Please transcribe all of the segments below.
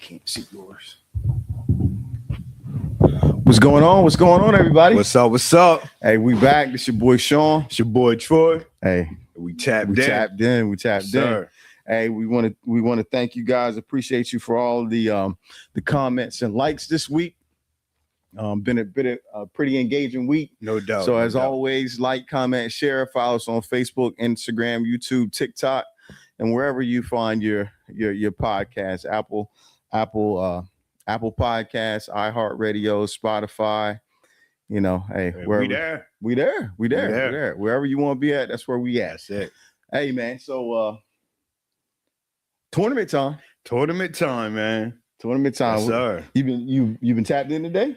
can't see yours. What's going on? What's going on, everybody? What's up? What's up? Hey, we back. This your boy Sean. It's your boy Troy. Hey, we tapped in. We tapped yes, in. Sir. Hey, we want to thank you guys. Appreciate you for all the comments and likes this week. Been a pretty engaging week. No doubt. So as always, like, comment, share, follow us on Facebook, Instagram, YouTube, TikTok, and wherever you find your podcast, Apple Podcasts, iHeartRadio, Spotify. You know, hey, we there. Wherever you want to be at, that's where we at. That's it. Hey, man. So tournament time, man. Tournament time. Yes, sir. You've been tapped in today?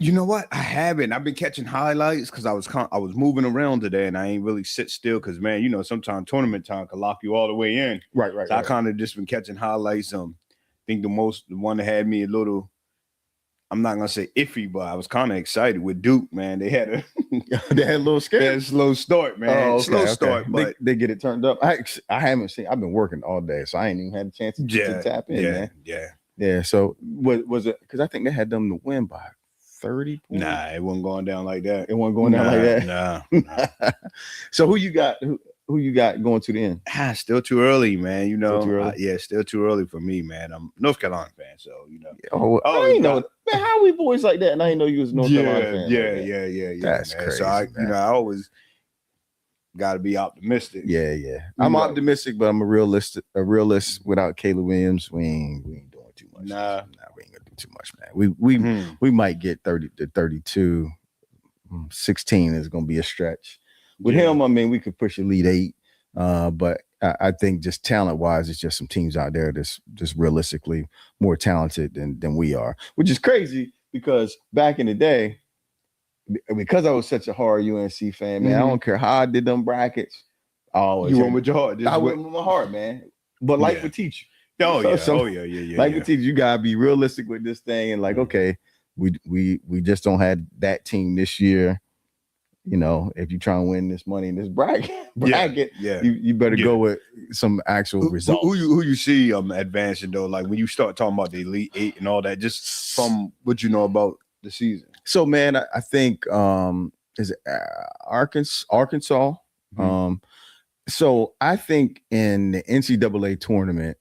You know what? I haven't. I've been catching highlights because I was moving around today and I ain't really sit still because, man, you know, sometimes tournament time can lock you all the way in. Right. So I kind of just been catching highlights. I think the one that had me a little, I'm not gonna say iffy, but I was kind of excited with Duke, man. They had a little scare. They had a slow start, man. Oh, okay, slow start, but they get it turned up. I haven't seen. I've been working all day, so I ain't even had a chance to tap in, man. Yeah. So was it? Because I think they had them to win by 30 points. Nah, it wasn't going down like that. It wasn't going down like that. Nah. So who you got? Who you got going to the end? Still too early, man. You know, still too early? Still too early for me, man. I'm North Carolina fan, so you know. I ain't know, man. How we boys like that? And I didn't know you was North Carolina fan. Yeah. That's man. crazy. So I always got to be optimistic. Yeah. I'm optimistic, but I'm a realist. Without Caleb Williams, we ain't doing too much. Nah, we ain't gonna do too much, man. We might get 30 to 32. 16 is gonna be a stretch. With him, I mean, we could push Elite Eight, but I think just talent-wise, it's just some teams out there that's just realistically more talented than we are, which is crazy because back in the day, because I was such a hard UNC fan, man, I don't care how I did them brackets. You went with your heart. I went with my heart, man. But life would teach you. Yeah. Life would teach you. You gotta be realistic with this thing, and like, okay, we just don't have that team this year. You know, if you try and win this money in this bracket, you better go with some actual results. Who you see advancing though? Like when you start talking about the Elite Eight and all that, just from what you know about the season. So, man, I think is it Arkansas. So I think in the NCAA tournament,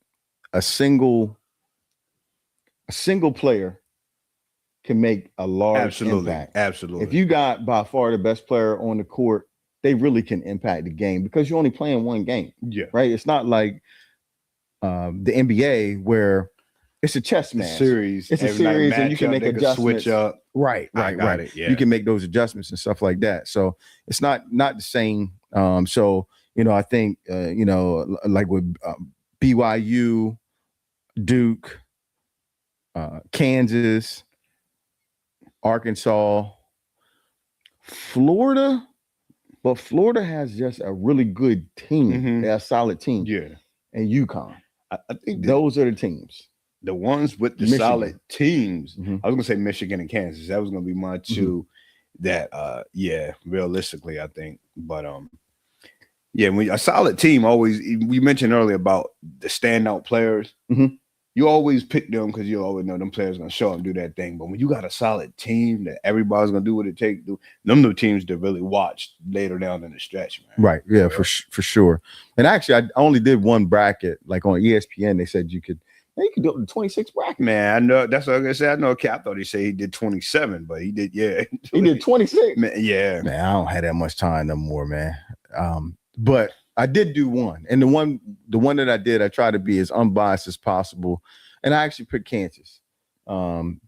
a single player can make a large impact. Absolutely. If you got by far the best player on the court, they really can impact the game because you're only playing one game. Yeah. Right. It's not like the NBA where it's a chess match. It's a series and you can make adjustments. Switch up. Right. Yeah. You can make those adjustments and stuff like that. So it's not the same. So, you know, I think, you know, like with BYU, Duke, Kansas, Arkansas, Florida, but Florida has just a really good team. They're a solid team. Yeah. And UConn. I think those are the teams. The ones with the solid teams. I was gonna say Michigan and Kansas. That was gonna be my two that realistically, I think. But when a solid team always, we mentioned earlier about the standout players. You always pick them because you always know them players going to show up and do that thing. But when you got a solid team that everybody's going to do what it takes to do, them the teams to really watch later down in the stretch, man. Right. Yeah, for sure. And actually, I only did one bracket. Like on ESPN, they said you could do it in 26 bracket. Man, I know. That's what I was going to say. I know. I thought he said he did 27, but he did, He did 26? Man, yeah. Man, I don't have that much time no more, man. But I did do one. And the one that I did, I tried to be as unbiased as possible. And I actually picked Kansas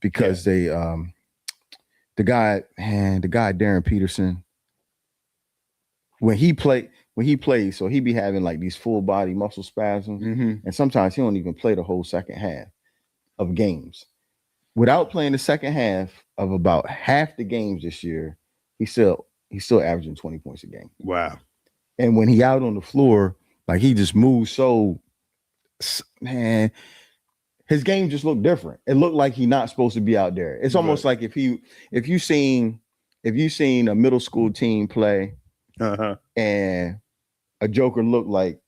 because they the guy Darren Peterson, when he plays, so he be having like these full body muscle spasms. And sometimes he don't even play the whole second half of games. Without playing the second half of about half the games this year, he's still averaging 20 points a game. Wow. And when he out on the floor, like he just moves so, man, his game just looked different. It looked like he's not supposed to be out there. It's almost like if you seen a middle school team play and a joker looked like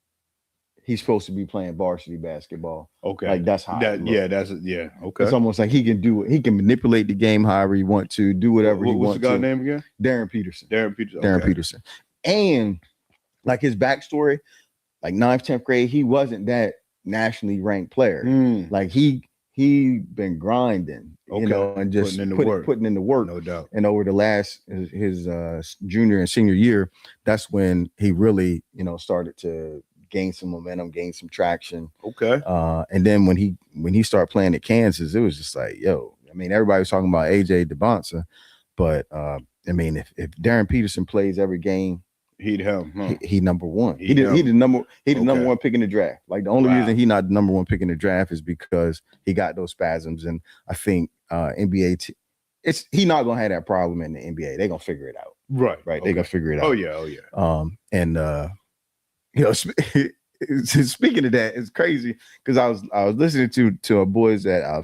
he's supposed to be playing varsity basketball. Okay. Like that's how. Okay. It's almost like he can do it. He can manipulate the game however he want to, do whatever he wants to. What's the guy's name again? Darren Peterson. Darren Peterson. And like his backstory, like 9th, 10th grade, he wasn't that nationally ranked player. Like he been grinding, you know, and just putting in the work. No doubt. And over the last his junior and senior year, that's when he really, you know, started to gain some momentum, gain some traction. Okay. And then when he started playing at Kansas, it was just like, yo, I mean, everybody was talking about AJ DeBonsa, but I mean, if Darren Peterson plays every game, he number one. He the number one pick in the draft. Like the only reason he not the number one pick in the draft is because he got those spasms. And I think NBA he not gonna have that problem in the NBA. They're gonna figure it out. Right. Okay. They're gonna figure it out. Oh yeah. And you know, speaking of that, it's crazy because I was listening to our boys at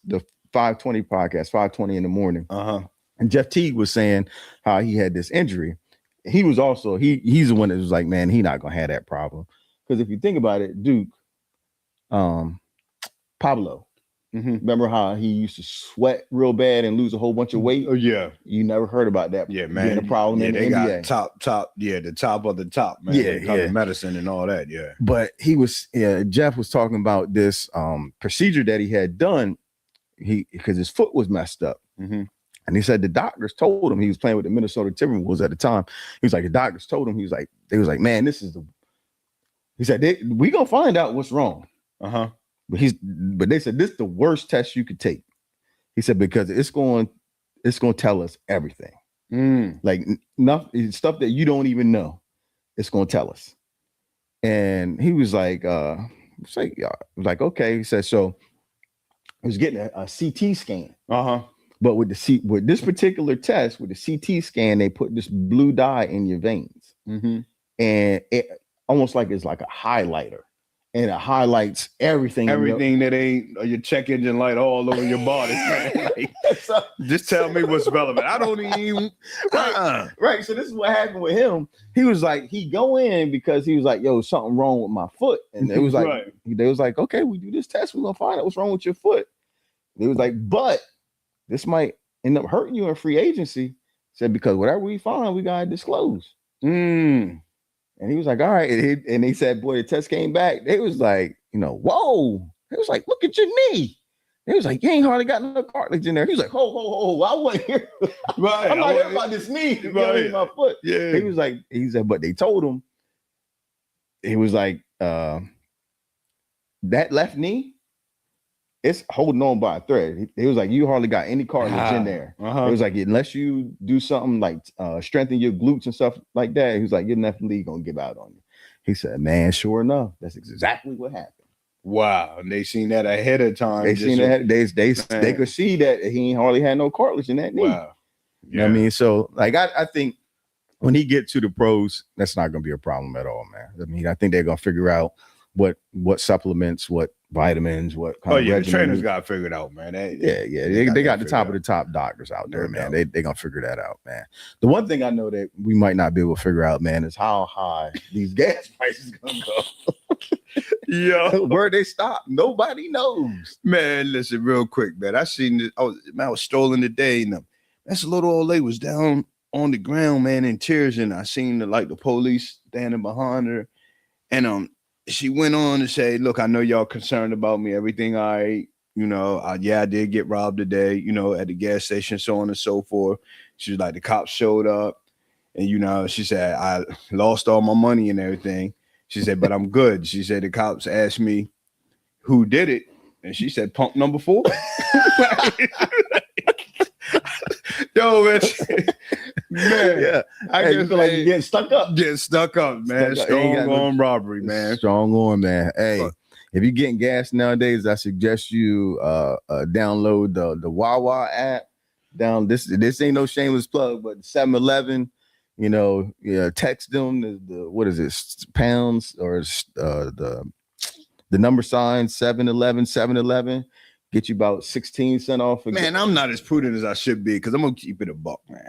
the 520 podcast, 520 in the morning. And Jeff Teague was saying how he had this injury. He was also he's the one that was like, man, he not gonna have that problem. Because if you think about it, Duke, Pablo, remember how he used to sweat real bad and lose a whole bunch of weight? Oh yeah, you never heard about that. Yeah, man, being a problem in the NBA. Got top, the top of the top, man. Yeah, medicine and all that. Yeah, but Jeff was talking about this procedure that he had done. Because his foot was messed up. And he said the doctors told him, he was playing with the Minnesota Timberwolves at the time. He was like, the doctors told him, they was like, man, he said, we gonna find out what's wrong. But they said, this is the worst test you could take. He said, because it's going to tell us everything. Like stuff that you don't even know. It's going to tell us. And he was like, okay. He said, so he was getting a CT scan. But with this particular test, with the CT scan, they put this blue dye in your veins, and it almost like it's like a highlighter, and it highlights everything that ain't your check engine light all over your body. Like, just tell me what's relevant. I don't even right. So this is what happened with him. He was like, he go in because he was like, yo, something wrong with my foot, and it was like they was like, okay, we do this test, we're gonna find out what's wrong with your foot. They was like, but this might end up hurting you in free agency. Said, because whatever we find, we gotta disclose. And he was like, all right. And he said, boy, the test came back. They was like, you know, whoa. It was like, look at your knee. They was like, you ain't hardly got no cartilage in there. He was like, ho, I wasn't here. I'm not here about this knee. My foot. Yeah. He said, but they told him, it was like, that left knee, it's holding on by a thread. He was like, you hardly got any cartilage in there. It was like, unless you do something like strengthen your glutes and stuff like that, he was like, you're definitely gonna give out on you. He said, man, sure enough, that's exactly what happened. Wow. And they seen that ahead of time. They seen that. They could see that he hardly had no cartilage in that knee. Wow. You know what I mean? So like I think when he gets to the pros, that's not gonna be a problem at all, man. I mean, I think they're gonna figure out what supplements, what vitamins, what kind of the trainers got figured out, man. They got the top of the top doctors out there, man. They gonna figure that out, man. The one thing I know that we might not be able to figure out, man, is how high these gas prices gonna go. Where they stop, nobody knows. Man, listen, real quick, man. I seen this. I was strolling today, and that's a little old lady was down on the ground, man, in tears, and I seen the police standing behind her, and she went on to say, look, I know y'all concerned about me, everything all right. You know, I did get robbed today, you know, at the gas station, so on and so forth. She was like, the cops showed up and, you know, she said, I lost all my money and everything. She said, but I'm good. She said, the cops asked me who did it. And she said, pump number 4. Yo, man, yeah. I just feel like you're getting stuck up. Man. Strong arm robbery, man. Strong arm, man. Hey, if you're getting gas nowadays, I suggest you download the Wawa app. This ain't no shameless plug, but 7-Eleven, you know, text them what is it, pounds or the number sign 7-Eleven. Get you about 16 cents off. Man, I'm not as prudent as I should be because I'm gonna keep it a buck, man.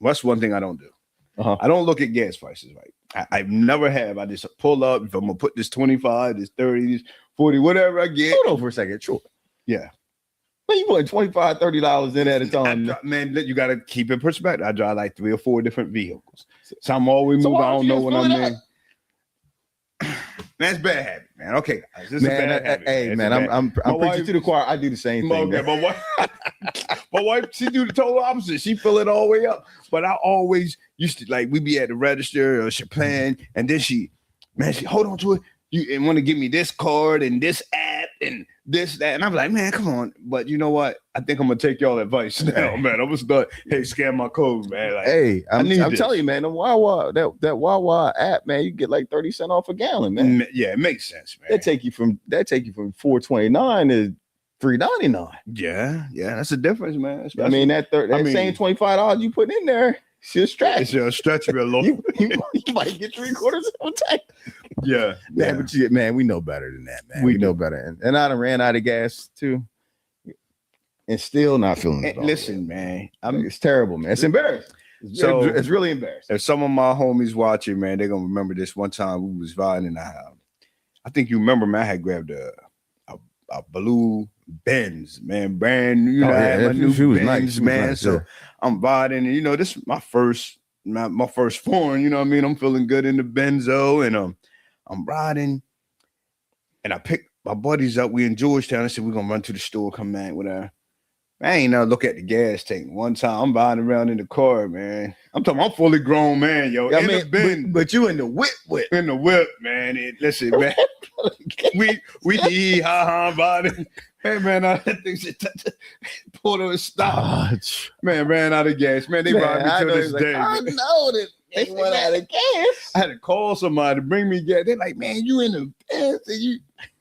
That's one thing I don't do. I don't look at gas prices, right? I never have. I just pull up. If I'm gonna put this 25, this 30, this 40, whatever I get. Hold on for a second, sure. Yeah. Man, you putting $25, $30 in at a time. Man, you got to keep in perspective. I drive like 3 or 4 different vehicles. So I'm always moving. I don't know what I'm in. Man, it's bad habit, man. Okay, guys, this is a bad habit. Hey, man, I'm preaching to the choir. I do the same thing. Okay, my wife, she do the total opposite. She fill it all the way up. But I always used to, like, we be at the register or she playing, and then she hold on to it. You want to give me this card and this app and this, that. And I'm like, man, come on. But you know what? I think I'm going to take y'all advice now, man. I'm going to start, scan my code, man. Like, hey, I'm telling you, man, the Wawa, that Wawa app, man, you get like 30 cents off a gallon, man. Yeah, it makes sense, man. That take you from $4.29 to $3.99. Yeah, that's a difference, man. Especially, I mean, that same $25 you put in there, she'll stretch. She'll stretch real low. you might get 3/4 of a tank. Yeah, man, but man, we know better than that, man. We know better, and I done ran out of gas too, and still not feeling it. Listen, man, it's terrible, man. It's embarrassing. It's really embarrassing. If some of my homies watching, man, they're gonna remember this one time we was riding in the house. I think you remember, man. I had grabbed a blue Benz, man, brand new. I had my new Benz, nice, man. Nice, so I'm riding, and this is my first foreign. You know what I mean? I'm feeling good in the Benzo, and I'm riding, and I picked my buddies up. We in Georgetown. I said we're gonna run to the store, come back with her. I ain't now look at the gas tank. One time I'm riding around in the car, man. I'm fully grown, man, yo. I mean, but you in the whip. In the whip, man. Listen, man. we ha riding. Hey, man, I think pulled over and stopped. Man, ran out of gas. Man, they ride me to this day. I know that they went out of gas. I had to call somebody to bring me gas. They're like, man, you in the gas?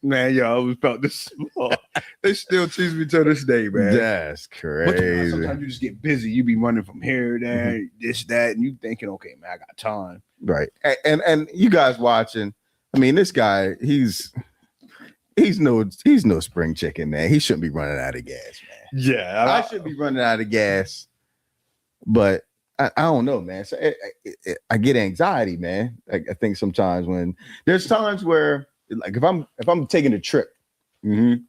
Man, yo, I always felt this small. They still tease me to this day, man. That's crazy. But sometimes you just get busy. You be running from here, there, this, that, and you thinking, okay, man, I got time. Right. And you guys watching, I mean, this guy, he's no spring chicken, man. He shouldn't be running out of gas, man. Yeah. I should be running out of gas, but I don't know, man. So I get anxiety, man. I think sometimes when there's times where, like, if I'm taking a trip, I'm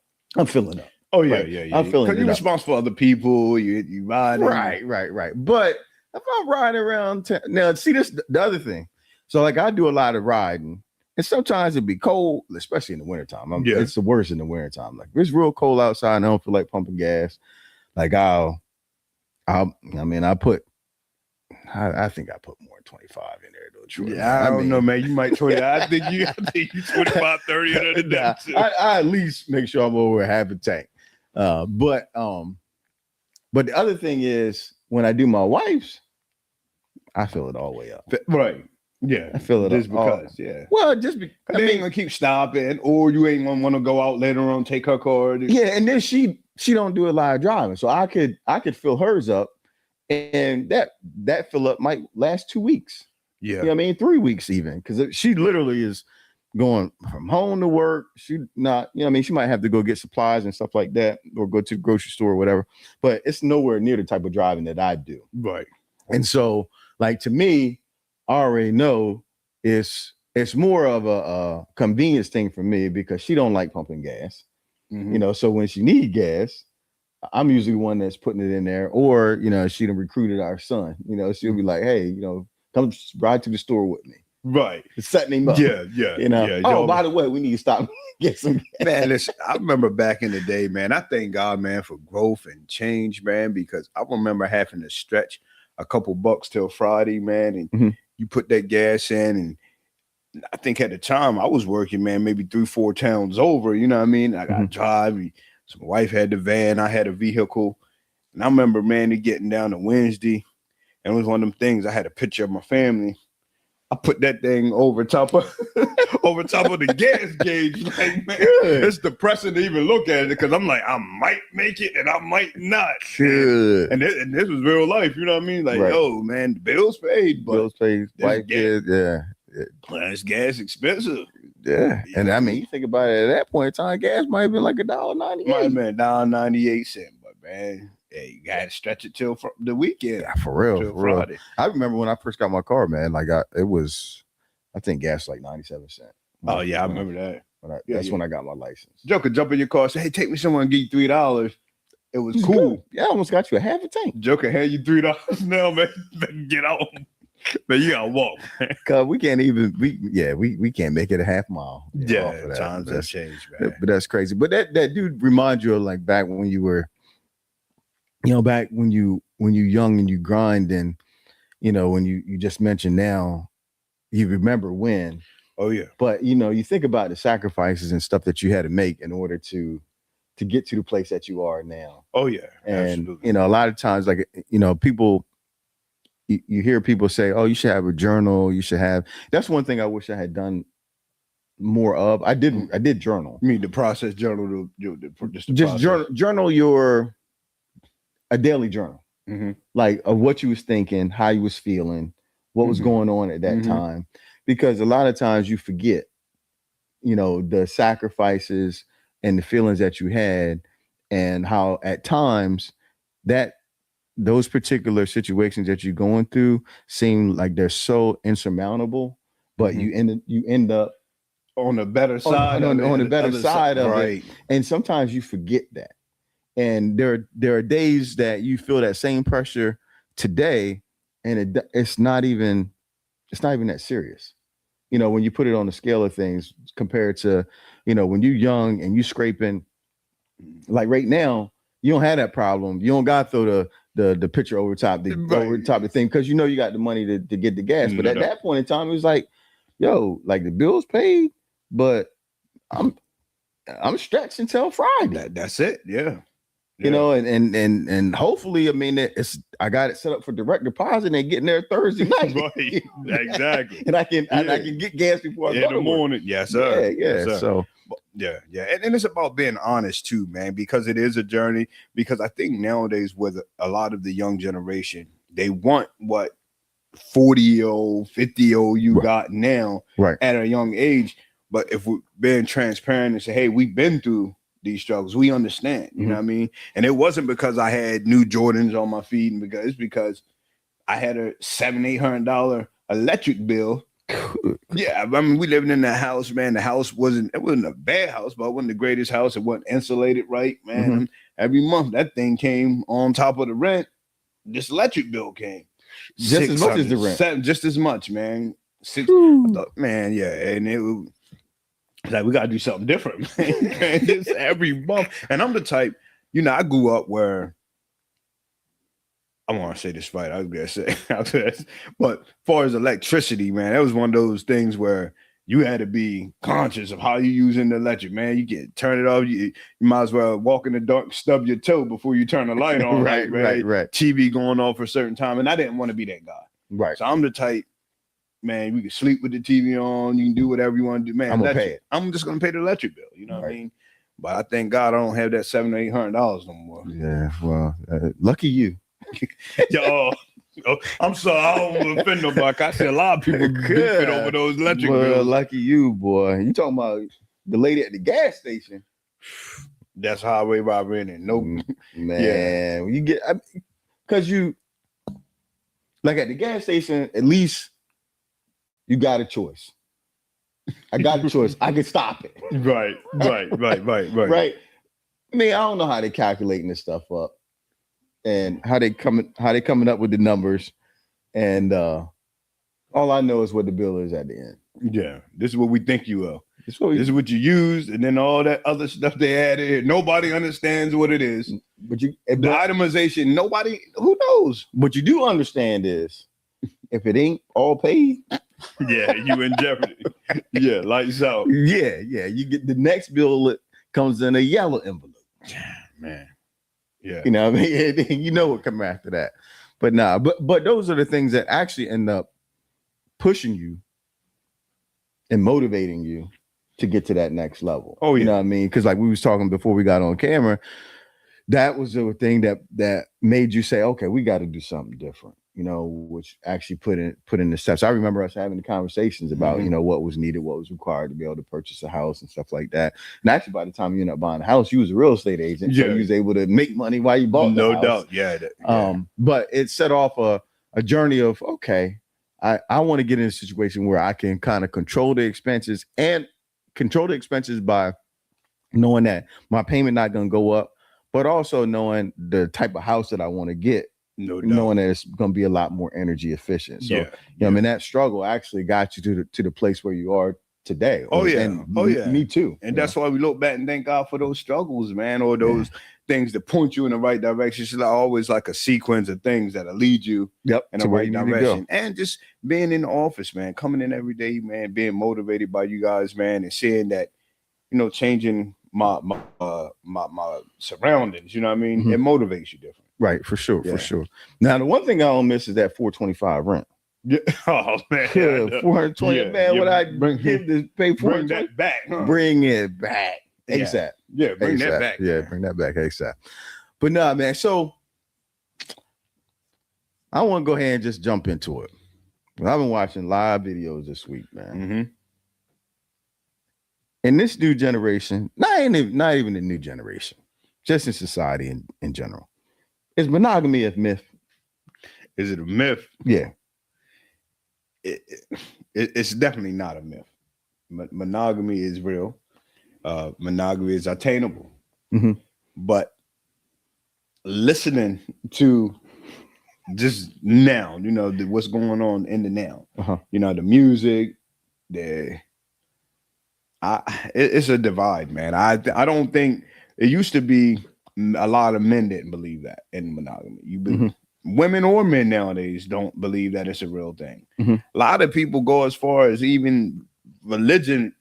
filling up. Oh yeah, right? yeah. I'm filling. Because you're responsible for other people. You riding. Right. But if I'm riding around now, see this the other thing. So like I do a lot of riding, and sometimes it'd be cold, especially in the wintertime. It's the worst in the wintertime. Like if it's real cold outside and I don't feel like pumping gas, like I think I put more than 25 in there though. True. Yeah, I don't know, man. You might 20. I think you 25, 30 under the deck. I at least make sure I'm over half a tank. But the other thing is when I do my wife's, I fill it all the way up. Right. Yeah. I feel it just up. Because, yeah. Well, just because they ain't gonna keep stopping, or you ain't gonna want to go out later on, take her car. Yeah, and then she don't do a lot of driving. So I could fill hers up. And that fill up might last 2 weeks. Yeah. You know what I mean? 3 weeks even. Because she literally is going from home to work. She not, you know what I mean? She might have to go get supplies and stuff like that or go to the grocery store or whatever. But it's nowhere near the type of driving that I do. Right. And so, like, to me, I already know it's more of a convenience thing for me because she don't like pumping gas. Mm-hmm. So when she need gas, I'm usually one that's putting it in there, or, she done recruited our son, she'll be like, hey, come ride to the store with me. Right. Setting him up. Yeah. Oh, by the way, we need to stop and get some gas. Man, listen, I remember back in the day, man, I thank God, man, for growth and change, man, because I remember having to stretch a couple bucks till Friday, man, and you put that gas in, and I think at the time I was working, man, maybe 3-4 towns over, you know what I mean? I got to drive. So my wife had the van, I had a vehicle. And I remember, man, it getting down to Wednesday. And it was one of them things. I had a picture of my family. I put that thing over top of the gas gauge. Like, man, it's depressing to even look at it because I'm like, I might make it and I might not. And this was real life, you know what I mean? Like, yo, man, the bills paid. Bills paid. Wife did, yeah. Plus gas expensive. Yeah. And I mean, you think about it, at that point in time, gas might have been like $1.98. Might have been $1.98. But man. Hey, you gotta stretch it till the weekend. Yeah, for real, till for real. Friday. I remember when I first got my car, man. Like it was, I think gas like 97 cents. Oh yeah, I remember that. That's when I got my license. Joe could jump in your car, and say, "Hey, take me somewhere and get you $3." It was cool. Good. Yeah, I almost got you a half a tank. Joe can hand you $3 now, man. Get on. Man, you gotta walk. Cause we can't even we can't make it a half mile. Yeah, times have changed, man. But that's crazy. But that dude reminds you of like back when you were, back when you young and you grind, and when you just mentioned now, you remember when. Oh yeah. But you think about the sacrifices and stuff that you had to make in order to get to the place that you are now. Oh yeah. And absolutely. A lot of times, like people, you hear people say, "Oh, you should have a journal. You should have." That's one thing I wish I had done more of. I did journal. You mean the process journal? Just journal a daily journal, like of what you was thinking, how you was feeling, what was going on at that time, because a lot of times you forget, the sacrifices and the feelings that you had, and how at times that those particular situations that you're going through seem like they're so insurmountable, but you end up on the better side on the better side of right. it. And sometimes you forget that. And there are days that you feel that same pressure today, and it's not even that serious. When you put it on the scale of things compared to, when you're young and you scraping, like right now, you don't have that problem. You don't got to throw the picture over top the thing, because you got the money to get the gas. But at that point in time, it was like, yo, like the bill's paid, but I'm stretched until Friday. That's it. Yeah. And hopefully, I mean, I got it set up for direct deposit and getting there Thursday night. Right. Exactly. And I can get gas before I go in the morning. Yes, sir. Yeah. Yes, sir. So yeah. And it's about being honest too, man, because it is a journey. Because I think nowadays with a lot of the young generation, they want what 40-year-old, 50-year-old you got now at a young age. But if we're being transparent and say, hey, we've been through these struggles, we understand, you know what I mean? And it wasn't because I had new Jordans on my feet, and because I had a $700-800 electric bill. Yeah, I mean, we living in that house, man. The house wasn't a bad house, but it wasn't the greatest house. It wasn't insulated right, man. Every month that thing came on top of the rent. This electric bill came just as much as the rent, just as much, man. Man, yeah, and it was like, we gotta do something different, man. Just every month. And I'm the type, I grew up where I want to say this right. I was gonna say after this, but as far as electricity, man, that was one of those things where you had to be conscious of how you using the electric, man. You can turn it off. You might as well walk in the dark, stub your toe before you turn the light on. Right. TV going off for a certain time, and I didn't want to be that guy. Right. So I'm the type, man. You can sleep with the TV on. You can do whatever you want to do, man. I'm gonna pay it. I'm just gonna pay the electric bill. You know what I mean? But I thank God I don't have that $700-800 no more. Yeah. Well, lucky you. Yo, I'm sorry, I don't want to offend nobody. I see a lot of people goofing over those electric bills. Lucky you, boy. You talking about the lady at the gas station? That's highway robbery, and no man. When you get, because you like at the gas station, at least you got a choice. I got a choice. I can stop it. Right. Right. I mean, I don't know how they calculating this stuff up, and how they coming up with the numbers, and all I know is what the bill is at the end. Yeah, this is what we think you are. This is what you use, and then all that other stuff they added. Nobody understands what it is. But the itemization, who knows? What you do understand is, if it ain't all paid, yeah, you in jeopardy. Yeah, lights out. Yeah, you get the next bill that comes in a yellow envelope. Man. Yeah. You know what I mean? You know what come after that. But but those are the things that actually end up pushing you and motivating you to get to that next level. Oh, yeah. You know what I mean? Because like we was talking before we got on camera, that was the thing that made you say, okay, we got to do something different. which actually put in the steps. I remember us having the conversations about, what was needed, what was required to be able to purchase a house and stuff like that. And actually, by the time you ended up buying a house, you was a real estate agent. So you was able to make money while you bought the house. No doubt. Yeah. But it set off a journey of, okay, I want to get in a situation where I can kind of control the expenses by knowing that my payment not going to go up, but also knowing the type of house that I want to get. No doubt. Knowing that it's going to be a lot more energy efficient. So, I mean, that struggle actually got you to the place where you are today. Me too. And that's why we look back and thank God for those struggles, man, or those things that point you in the right direction. It's always like a sequence of things that'll lead you in the right direction. And just being in the office, man, coming in every day, man, being motivated by you guys, man, and seeing that, changing my surroundings, you know what I mean? It motivates you different. Right, for sure. Now, the one thing I don't miss is that $425 rent. Yeah. Oh man, $420. Man, what I give to pay for? Bring that back. Huh? Bring it back ASAP. Yeah, bring that back. Yeah, bring that back ASAP. But nah, man. So I want to go ahead and just jump into it. I've been watching live videos this week, man. In this new generation, not even the new generation, just in society in general. Is monogamy a myth? Is it a myth? Yeah. It's definitely not a myth. Monogamy is real. Monogamy is attainable. But listening to just now, what's going on in the now, the music, it's a divide, man. I don't think it used to be. A lot of men didn't believe that in monogamy. Women or men nowadays don't believe that it's a real thing. A lot of people go as far as even religious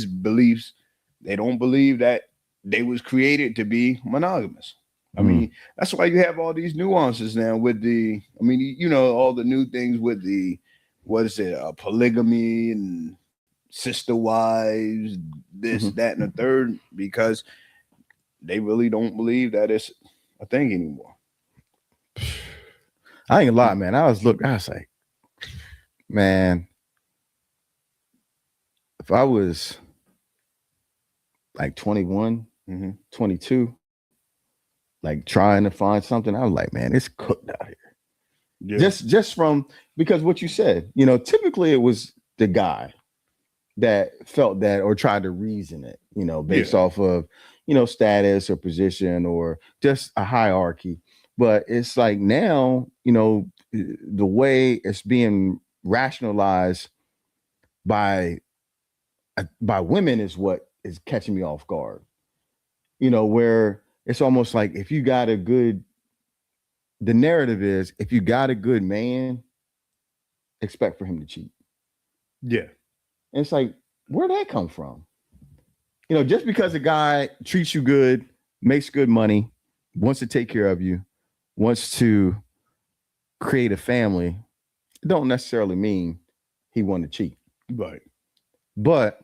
beliefs. They don't believe that they was created to be monogamous. I mean, that's why you have all these nuances now with all the new things with polygamy and sister wives, this, that, and the third, because they really don't believe that it's a thing anymore. I ain't gonna lie, man. I was like, man, if I was like 21, 22, like trying to find something, I was like, man, it's cooked out here. Yeah. Just from, because what you said, typically it was the guy that felt that or tried to reason it, based off of, status or position or just a hierarchy. But it's like now, the way it's being rationalized by women is what is catching me off guard. Where it's almost like the narrative is, if you got a good man, expect for him to cheat. Yeah. And it's like, where'd that come from? Just because a guy treats you good, makes good money, wants to take care of you, wants to create a family, it don't necessarily mean he want to cheat. Right. But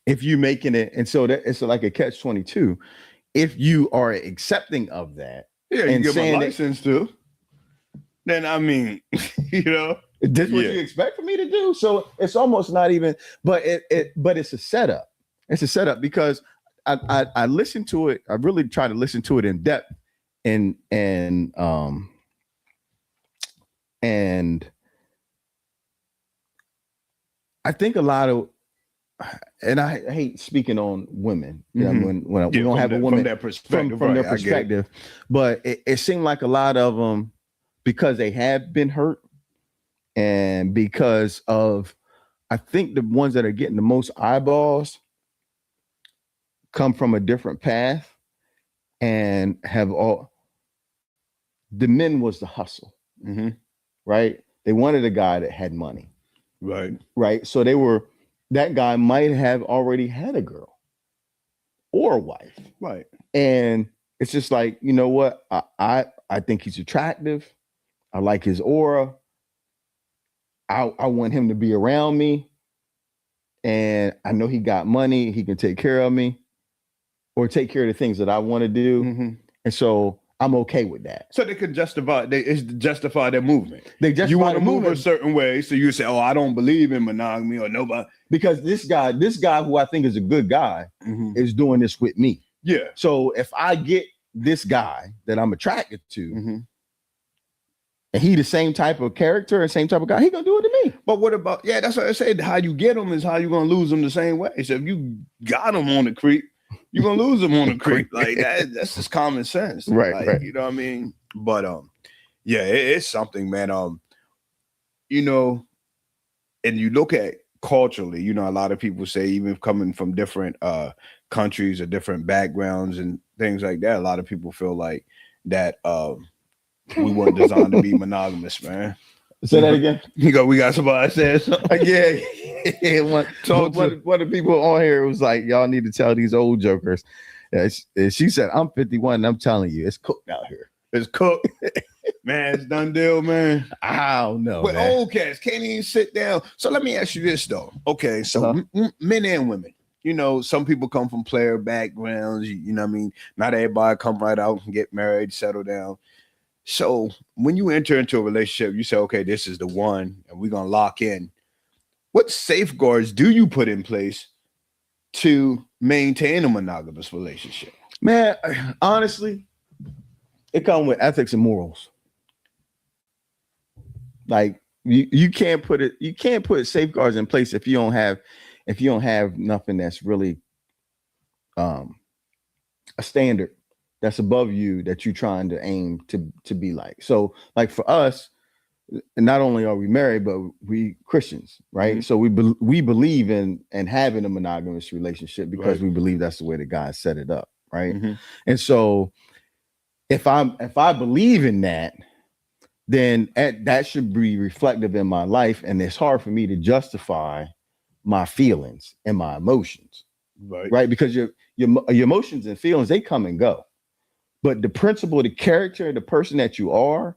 if you making it, and so that it's like a catch-22, if you are accepting of that, and you get my license too, then I mean, this what you expect for me to do. So it's almost not even, but it's a setup. It's a setup because I listened to it. I really tried to listen to it in depth, and I think a lot of, and I hate speaking on women, when we don't have a woman from their perspective, from their perspective, but it seemed like a lot of them, because they have been hurt, and because of, I think the ones that are getting the most eyeballs come from a different path, and the men was the hustle, right? They wanted a guy that had money, right? So that guy might have already had a girl or a wife, right? And it's just like, you know what? I think he's attractive. I like his aura. I want him to be around me, and I know he got money. He can take care of me, or take care of the things that I want to do. And so I'm okay with that. So they could justify their movement. They justify you want to move a certain way, so you say, "Oh, I don't believe in monogamy or nobody." Because this guy who I think is a good guy, is doing this with me. Yeah. So if I get this guy that I'm attracted to, and he the same type of character and same type of guy, he gonna do it to me. But what about that's what I said. How you get them is how you gonna lose them the same way. So if you got them on the creep, you're gonna lose them on the creep. Like that's just common sense. Right, like, right. You know what I mean? But it's something, man. You know, and you look at culturally, you know, a lot of people say, even coming from different countries or different backgrounds and things like that, a lot of people feel like that we weren't designed to be monogamous, man. Say that again. We got somebody said something. Yeah. One of the people on here was like, y'all need to tell these old jokers. She said, I'm 51 and I'm telling you, it's cooked out here. It's cooked. Man, it's done deal, man. I don't know. With old cats can't even sit down. So let me ask you this though. Okay, so men and women, you know, some people come from player backgrounds, you know what I mean? Not everybody come right out and get married, settle down. So when you enter into a relationship, you say, okay, this is the one, and we're gonna lock in. What safeguards do you put in place to maintain a monogamous relationship? Man, honestly, it comes with ethics and morals. Like you can't put safeguards in place if you don't have nothing that's really a standard that's above you that you're trying to aim to be like. So like for us, not only are we married, but we Christians, right? So we believe in having a monogamous relationship because we believe that's the way that God set it up, right? And so if I believe in that, then that should be reflective in my life, and it's hard for me to justify my feelings and my emotions, right? Because your emotions and feelings, they come and go, but the principle, the character, the person that you are,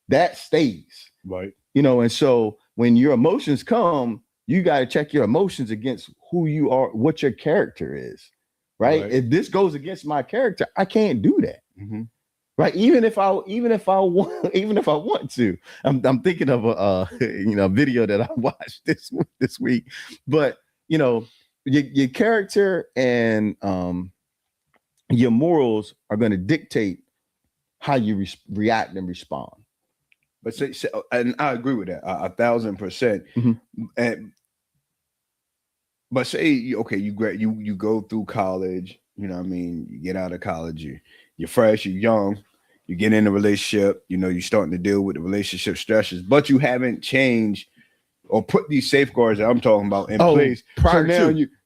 that stays, right? You know, and so when your emotions come, you got to check your emotions against who you are, what your character is, right? If this goes against my character, I can't do that. Right. Even if I want to, I'm thinking of a video that I watched this week, but you know, your character and your morals are going to dictate how you react and respond. But and I agree with that 1,000%. But say, okay, you go through college, you know what I mean? You get out of college, you're fresh, you're young, you get in a relationship, you know, you're starting to deal with the relationship stresses, but you haven't changed or put these safeguards that I'm talking about in place.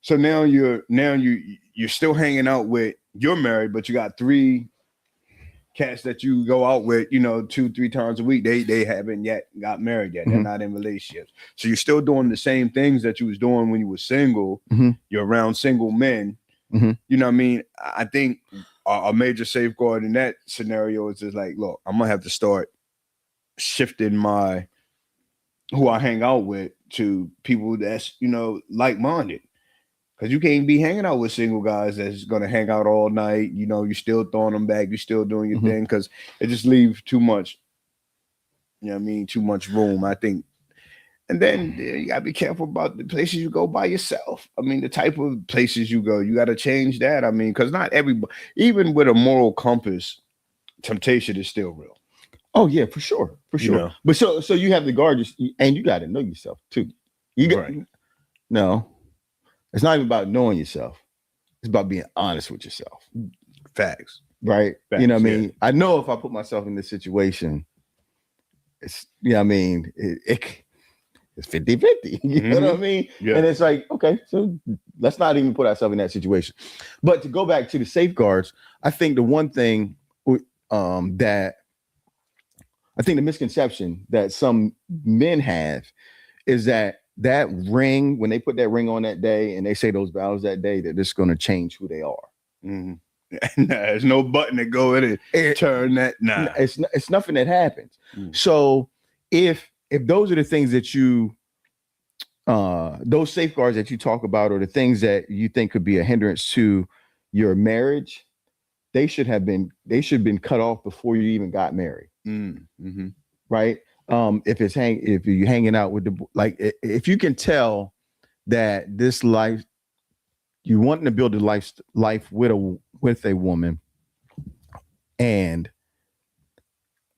So now you're still hanging out with, you're married, but you got 3 cats that you go out with, you know, 2-3 times a week. They haven't yet got married yet. They're not in relationships. So you're still doing the same things that you was doing when you were single. You're around single men. You know what I mean? I think a major safeguard in that scenario is just like, look, I'm gonna have to start shifting who I hang out with to people that's, you know, like-minded. Because you can't be hanging out with single guys that's going to hang out all night. You know, you're still throwing them back. You're still doing your thing, because it just leaves too much, you know what I mean, too much room, I think. And then you got to be careful about the places you go by yourself. I mean, the type of places you go, you got to change that. I mean, because not everybody, even with a moral compass, temptation is still real. Oh, yeah, for sure. For sure. You know? But so you have to guard and you got to know yourself, too. No. It's not even about knowing yourself. It's about being honest with yourself. Facts. Right? Facts, you know what I mean? Yeah. I know if I put myself in this situation, it's, you know what I mean? It's 50-50. You know what I mean? Yeah. And it's like, okay, so let's not even put ourselves in that situation. But to go back to the safeguards, I think the one thing that I think the misconception that some men have is that ring, when they put that ring on that day and they say those vows that day, that it's going to change who they are. There's no button to go in and turn that. Nah, it's nothing that happens. So if those are the things that you, those safeguards that you talk about, or the things that you think could be a hindrance to your marriage, they should have been cut off before you even got married. Mm-hmm. Right. If you're hanging out with if you can tell that this life, you wanting to build a life with a woman, and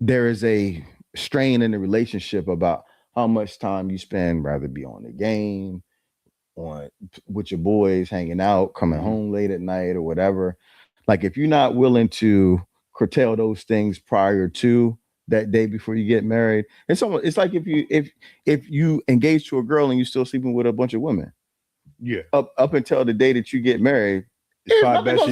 there is a strain in the relationship about how much time you spend, rather be on the game, with your boys, hanging out, coming home late at night or whatever. Like if you're not willing to curtail those things prior to that day before you get married, it's like if you engage to a girl and you're still sleeping with a bunch of women. Yeah. Up until the day that you get married, it's probably best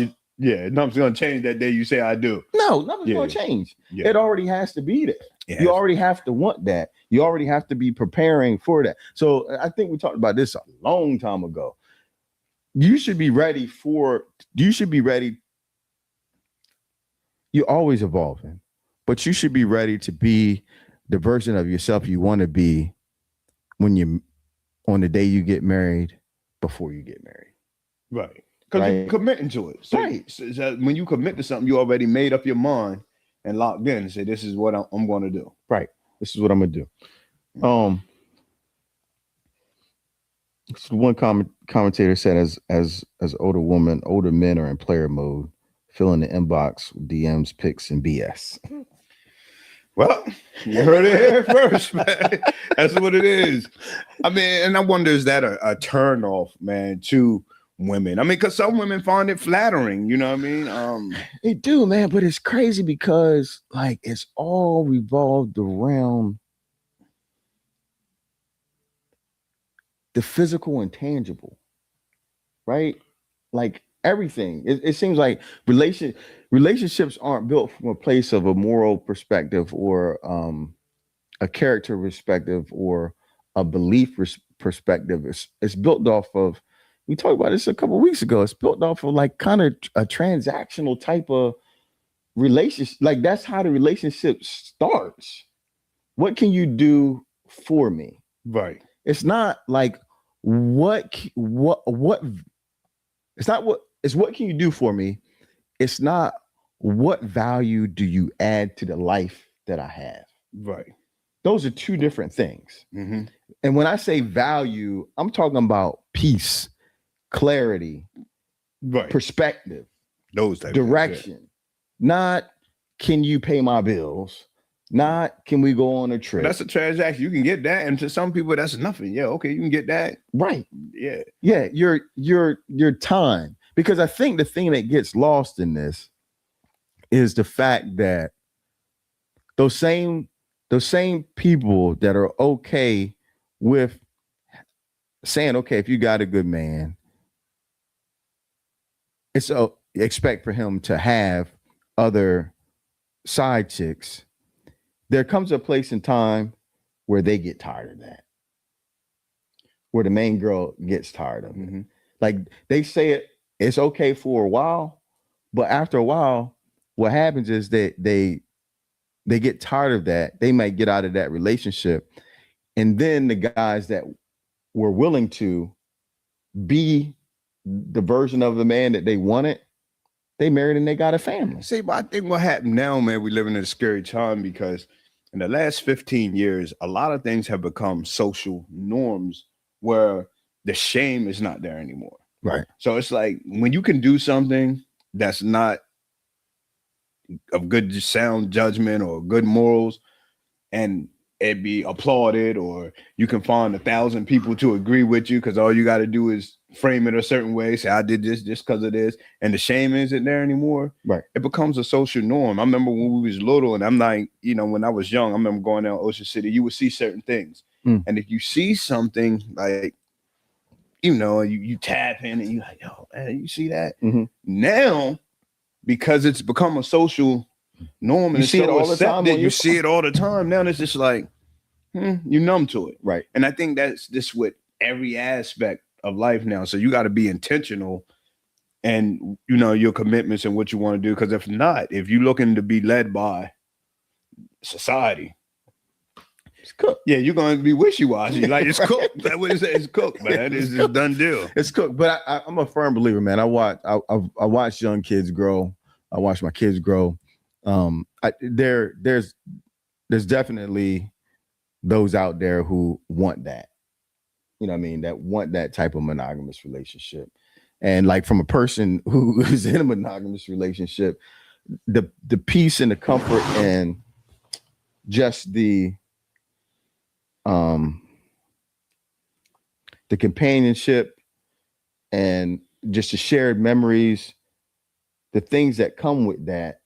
nothing's gonna change that day you say I do. No, nothing's gonna change. Yeah. It already has to be there. You already have to want that. You already have to be preparing for that. So I think we talked about this a long time ago. You should be ready. You're always evolving, but you should be ready to be the version of yourself you want to be when you're on the day you get married, before you get married. Right. Because you're committing to it. So, right. So when you commit to something, you already made up your mind and locked in and say, this is what I'm going to do. Right. This is what I'm going to do. One commentator said, as older men are in player mode, filling the inbox with DMs, pics, and BS. Well, you heard it here first, man. That's what it is. I mean, and I wonder, is that a turn off, man, to women? I mean, because some women find it flattering, you know what I mean? They do, man, but it's crazy because like it's all revolved around the physical and tangible, right? Like everything. It seems like relationships aren't built from a place of a moral perspective or a character perspective or a belief perspective. It's built off of, we talked about this a couple of weeks ago, it's built off of like kind of a transactional type of relationship. Like that's how the relationship starts. What can you do for me? Right. It's not like it's what can you do for me? It's not what value do you add to the life that I have? Right. Those are two different things. Mm-hmm. And when I say value, I'm talking about peace, clarity, right, perspective, those type direction. Of things, Not can you pay my bills? Not can we go on a trip? But that's a transaction. You can get that, and to some people, that's nothing. Yeah, okay, you can get that. Right. Yeah. Yeah. Your time. Because I think the thing that gets lost in this is the fact that those same people that are okay with saying, okay, if you got a good man, it's expect for him to have other side chicks. There comes a place in time where they get tired of that, where the main girl gets tired of it. Mm-hmm. Like they say it's okay for a while, but after a while, what happens is that they get tired of that. They might get out of that relationship. And then the guys that were willing to be the version of the man that they wanted, they married and they got a family. See, but I think what happened now, man, we live in a scary time because in the last 15 years, a lot of things have become social norms where the shame is not there anymore. Right. So it's like when you can do something that's not of good sound judgment or good morals and it be applauded, or you can find 1,000 people to agree with you because all you got to do is frame it a certain way, say I did this just because of this, and the shame isn't there anymore. Right. It becomes a social norm. I remember when we was little, and I'm like, when I was young, I remember going down Ocean City, you would see certain things. And if you see something like, you tap in and you like, yo, man, you see that? Mm-hmm. Now, because it's become a social norm and you see it all the time. You see it all the time. Now it's just like, you're numb to it. Right. And I think that's just with every aspect of life now. So you got to be intentional and, your commitments and what you want to do. Because if not, if you're looking to be led by society, it's cooked. Yeah, you're going to be wishy-washy. Like it's cooked. That's what it says. It's cooked, man. It's a done deal. It's cooked. But I'm a firm believer, man. I watch young kids grow. I watch my kids grow. There's definitely those out there who want that, you know what I mean, that want that type of monogamous relationship. And like from a person who is in a monogamous relationship, the peace and the comfort and just the companionship and just the shared memories, the things that come with that,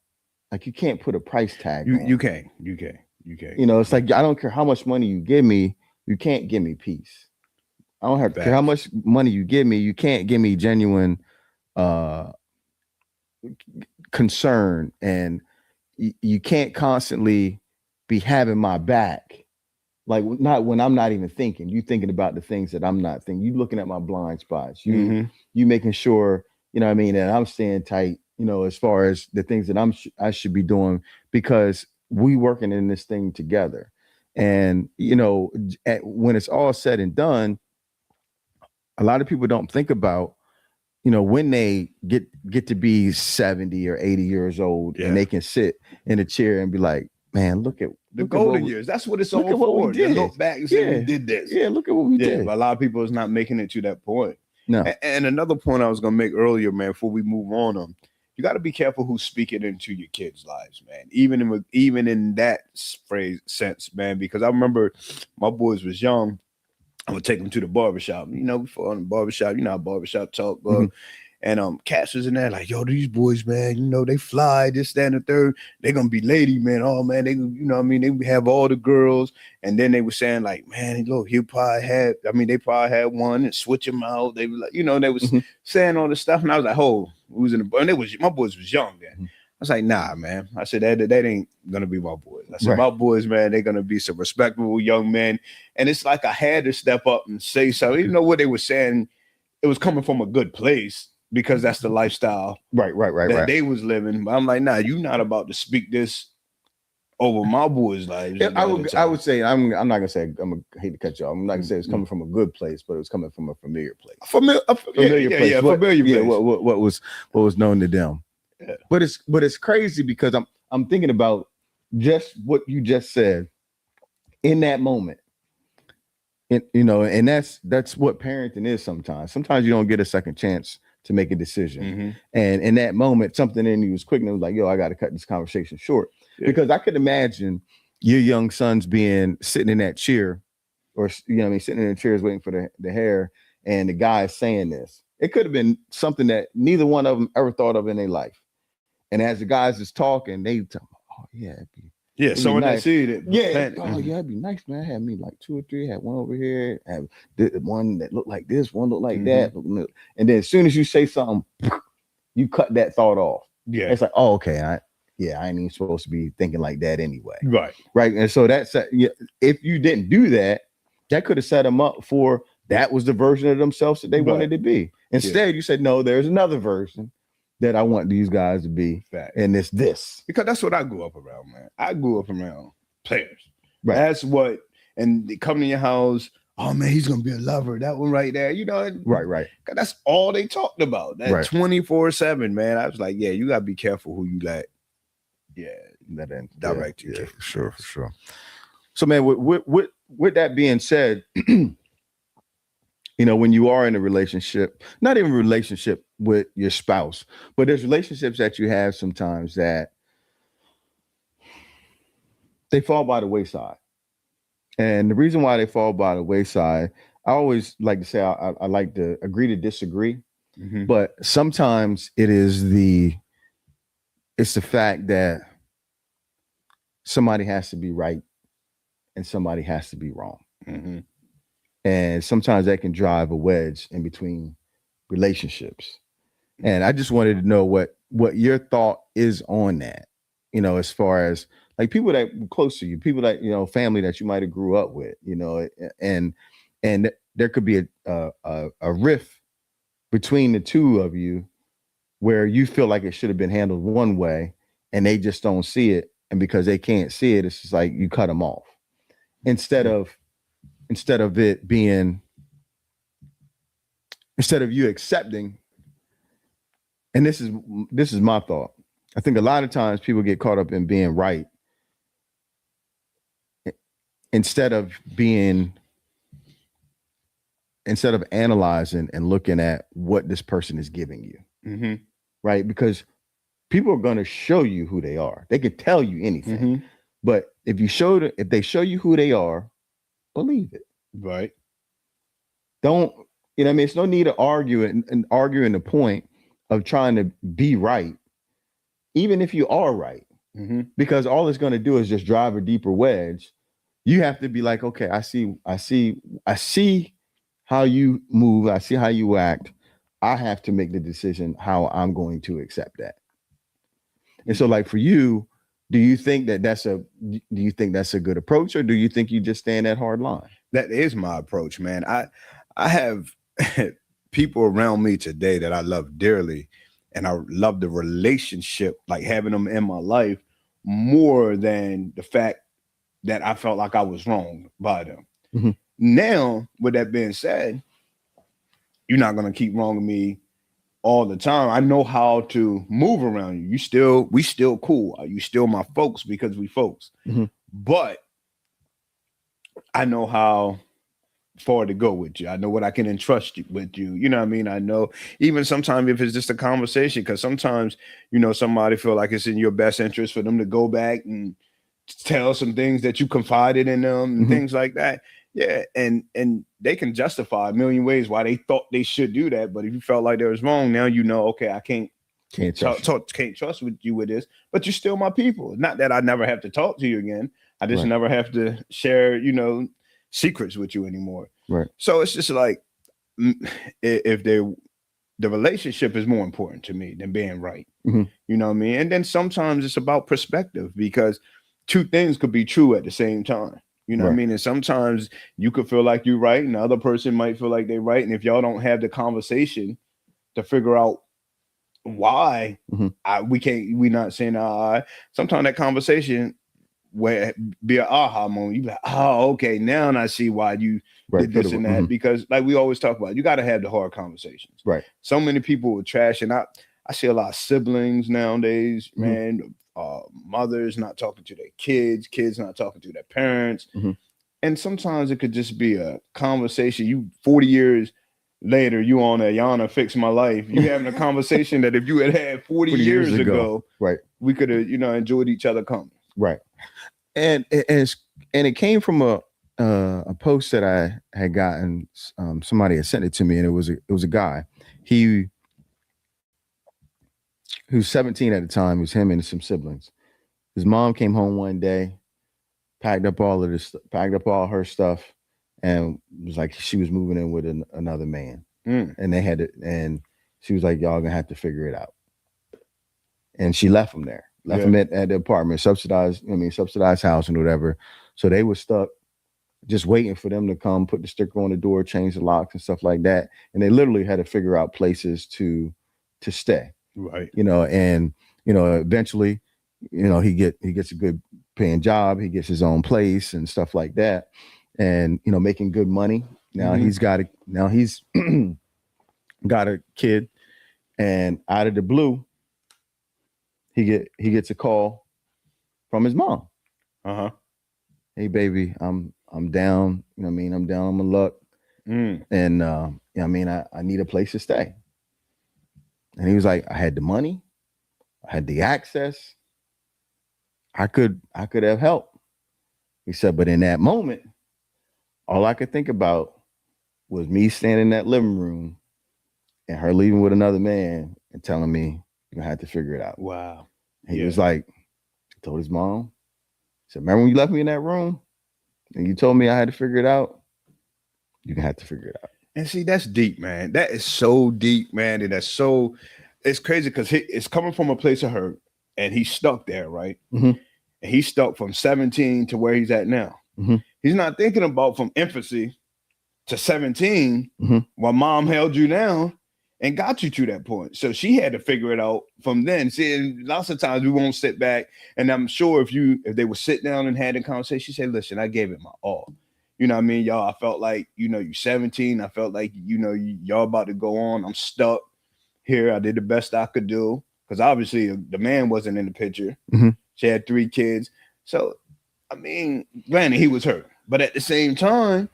like you can't put a price tag on. You can't. You know, it's like, I don't care how much money you give me, you can't give me peace. I don't care how much money you give me, you can't give me genuine concern, and you can't constantly be having my back. Like, not when I'm not even thinking. You thinking about the things that I'm not thinking. You looking at my blind spots. You making sure, you know what I mean, that I'm staying tight, you know, as far as the things that I should be doing, because we working in this thing together. And, you know, when it's all said and done, a lot of people don't think about, you know, when they get to be 70 or 80 years old, and they can sit in a chair and be like, man, look at the golden years. That's what it's all for. They look back and say, we did this. Yeah, look at what we did. But a lot of people is not making it to that point. No. And another point I was going to make earlier, man, before we move on, you got to be careful who's speaking into your kids' lives, man. Even in that sense, man, because I remember my boys was young. I would take them to the barbershop. You know, before in the barbershop, you know how barbershop talk, bro. And Cass was in there like, yo, these boys, man, you know, they fly, this, that, and the third. They're gonna be lady, man. Oh man, they, you know what I mean, they have all the girls. And then they were saying, like, man, look, they probably had one and switch them out. They were like, you know, they was saying all this stuff. And I was like, oh, who's in the and my boys was young then. I was like, nah, man. I said, that ain't gonna be my boys. I said, my boys, man, they're gonna be some respectable young men. And it's like I had to step up and say something. Even though what they were saying, it was coming from a good place, because that's the lifestyle that they was living. But I'm like, nah, you're not about to speak this over my boys' lives. I would say, I'm not gonna say, I hate to cut you off. I'm not gonna say it's coming from a good place, but it was coming from a familiar place. Familiar place. What was known to them. Yeah. But it's crazy, because I'm thinking about just what you just said in that moment. And, you know, and that's what parenting is sometimes. Sometimes you don't get a second chance to make a decision. And in that moment, something in you was quick, and it was like, yo, I got to cut this conversation short. Because I could imagine your young sons sitting in that chair, or, you know what I mean, sitting in the chairs waiting for the hair, and the guy is saying this. It could have been something that neither one of them ever thought of in their life. And as the guys is talking, they tell me, oh yeah, someone nice. That see it. Yeah. Oh yeah, it'd be nice, man. I had me like 2 or 3. Had one over here. Had one that looked like this. One looked like that. And then as soon as you say something, you cut that thought off. Yeah. It's like, oh, okay. I ain't even supposed to be thinking like that anyway. Right. And so that's if you didn't do that, that could have set them up for that was the version of themselves that they wanted to be. Instead, you said, no, there's another version that I want these guys to be. And it's this. Because that's what I grew up around, man. I grew up around players. Right. That's what, and they come to your house, oh man, he's going to be a lover. That one right there, you know? Right. That's all they talked about. That 24/7, man. I was like, yeah, you got to be careful who you let direct you. For sure. So man, with that being said, you know, when you are in a relationship, not even a relationship with your spouse, but there's relationships that you have sometimes that they fall by the wayside. And the reason why they fall by the wayside, I always like to say, I like to agree to disagree, but sometimes it's the fact that somebody has to be right and somebody has to be wrong. And sometimes that can drive a wedge in between relationships. And I just wanted to know what your thought is on that, you know, as far as like people that were close to you, people that, you know, family that you might have grew up with, you know, and there could be a rift between the two of you where you feel like it should have been handled one way and they just don't see it. And because they can't see it, it's just like you cut them off instead of it being, instead of you accepting. And this is my thought. I think a lot of times people get caught up in being right instead of analyzing and looking at what this person is giving you, right? Because people are going to show you who they are. They can tell you anything, but if they show you who they are, believe it. Right. Don't, you know what I mean? It's no need to argue and arguing the point of trying to be right, even if you are right, because all it's going to do is just drive a deeper wedge. You have to be like, okay, I see how you move. I see how you act. I have to make the decision how I'm going to accept that. And so, like, for you, do you think that's a good approach, or do you think you just stand that hard line? That is my approach, man. I have people around me today that I love dearly, and I love the relationship, like having them in my life more than the fact that I felt like I was wrong by them. Now, with that being said, you're not going to keep wronging me all the time. I know how to move around you. We still cool. You still my folks because we folks. But I know how far to go with you. I know what I can entrust you with you. You know what I mean? I know even sometimes if it's just a conversation, because sometimes, somebody feel like it's in your best interest for them to go back and tell some things that you confided in them and things like that. Yeah. And they can justify a million ways why they thought they should do that. But if you felt like they was wrong, now okay, I can't trust with you with this, but you're still my people. Not that I never have to talk to you again. I just never have to share, secrets with you anymore. Right. So it's just like, if the relationship is more important to me than being right. You know what I mean? And then sometimes it's about perspective, because two things could be true at the same time. You know what I mean? And sometimes you could feel like you're right, and the other person might feel like they're right. And if y'all don't have the conversation to figure out why we're not saying sometimes that conversation where be an aha moment. You be like, oh, okay, now I see why you did this and that. Because like we always talk about, you got to have the hard conversations. Right. So many people with trash, and I see a lot of siblings nowadays, man. Mothers not talking to their kids not talking to their parents. And sometimes it could just be a conversation. You 40 years later, you on a Yana Fix My Life. You having a conversation that if you had 40 years ago, we could have, enjoyed each other company. Right. And it came from a post that I had gotten. Somebody had sent it to me, and it was a guy. He was 17 at the time. It was him and some siblings. His mom came home one day, packed up all her stuff, and was like she was moving in with another man. And they had it, and she was like, y'all gonna have to figure it out. And she left him there. Left him at the apartment, subsidized house and whatever. So they were stuck just waiting for them to come, put the sticker on the door, change the locks and stuff like that. And they literally had to figure out places to stay. Right. And eventually, he gets a good paying job, he gets his own place and stuff like that. And making good money. Now he's got a kid, and out of the blue, he gets a call from his mom. Hey baby, I'm down. I'm down on my luck. And I need a place to stay. And he was like, I had the money, I had the access, I could have help. He said, but in that moment, all I could think about was me standing in that living room and her leaving with another man and telling me you're gonna have to figure it out. Wow. And he was like, he told his mom, he said, remember when you left me in that room and you told me I had to figure it out? You're gonna have to figure it out. And see, that's deep, man. That is so deep, man. And it's crazy because it's coming from a place of hurt, and he's stuck there, right? And he's stuck from 17 to where he's at now. He's not thinking about from infancy to 17 while mom held you down and got you to that point. So she had to figure it out from then. See, and lots of times we won't sit back, and I'm sure if they would sit down and had a conversation, say, listen, I gave it my all. You know what I mean? Y'all, I felt like, you're 17. I felt like, y'all about to go on. I'm stuck here. I did the best I could do. because obviously the man wasn't in the picture. Mhm. She had 3 kids. So, I mean, granted, he was hurt. But at the same time,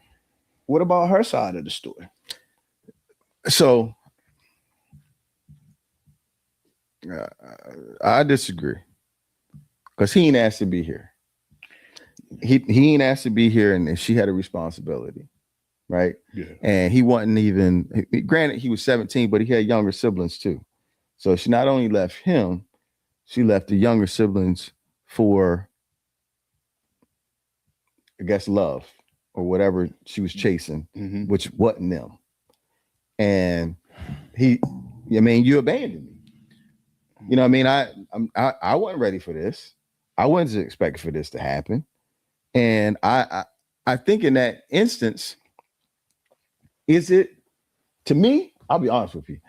what about her side of the story? So I disagree, because he ain't asked to be here. He ain't asked to be here, and she had a responsibility, right? Yeah. And he wasn't even, granted, he was 17, but he had younger siblings too. So she not only left him, she left the younger siblings for, I guess, love or whatever she was chasing, which wasn't them. And you abandoned me. You know what I mean? I wasn't ready for this. I wasn't expecting for this to happen. And I think in that instance, is it, to me, I'll be honest with you,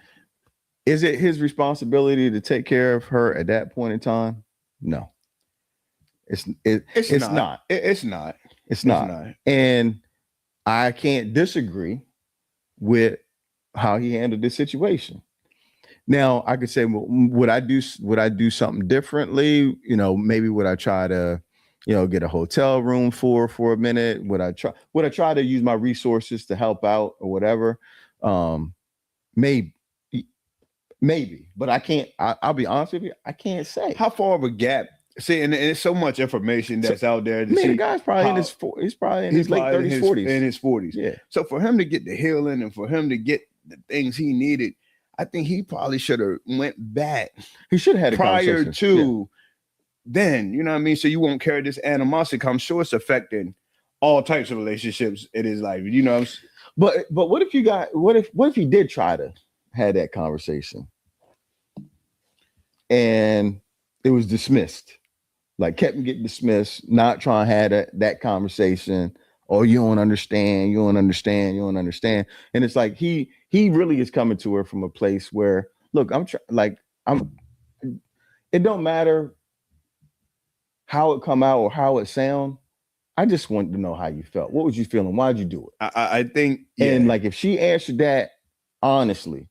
is it his responsibility to take care of her at that point in time? No. It's not. It's not. It's not. And I can't disagree with how he handled this situation. Now, I could say, well, would I do something differently? Maybe would I try to, get a hotel room for a minute? Would I try to use my resources to help out or whatever? Maybe, but I can't. I'll be honest with you, I can't say how far of a gap. See, and it's so much information that's out there. The guy's probably in his late 30s, 40s. In his 40s. Yeah. So for him to get the healing and for him to get the things he needed, I think he probably should have went back. He should have had a prior to yeah. Then, you know what I mean? So you won't carry this animosity. I'm sure it's affecting all types of relationships in his life. But what if he did try to have that conversation and it was dismissed? Like, kept getting dismissed, not trying to have that conversation. Oh, you don't understand. And it's like he really is coming to her from a place where, look, it don't matter how it come out or how it sound. I just wanted to know how you felt. What was you feeling? Why'd you do it? I think, and like, if she answered that honestly,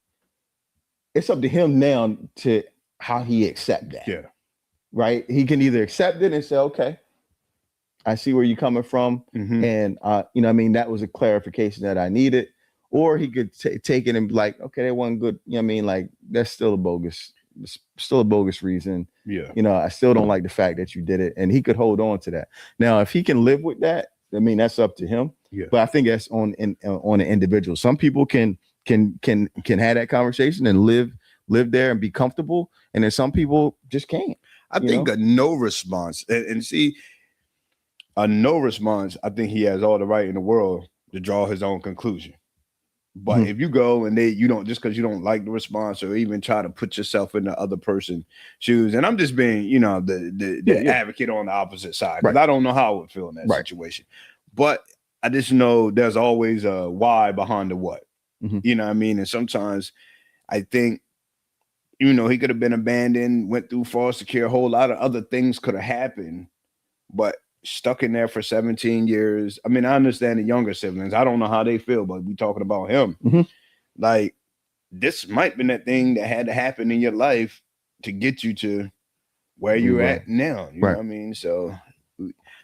it's up to him now to how he accept that. Yeah. Right. He can either accept it and say, okay, I see where you're coming from. And, that was a clarification that I needed. Or he could take it and be like, okay, that wasn't good. Like, that's still a bogus reason. Yeah. I still don't like the fact that you did it. And he could hold on to that. Now, if he can live with that, that's up to him. Yeah. But I think that's on an individual. Some people can have that conversation and live there and be comfortable. And then some people just can't. I think a no response, and see, a no response, I think he has all the right in the world to draw his own conclusion. But if you go and you don't, just because you don't like the response or even try to put yourself in the other person's shoes, and I'm just being, the advocate on the opposite side, because I don't know how I would feel in that situation. But I just know there's always a why behind the what. You know what I mean? And sometimes I think, he could have been abandoned, went through foster care, a whole lot of other things could have happened, but stuck in there for 17 years. I mean, I understand the younger siblings. I don't know how they feel, but we talking about him. Like, this might have been that thing that had to happen in your life to get you to where you're at now. You know what I mean? So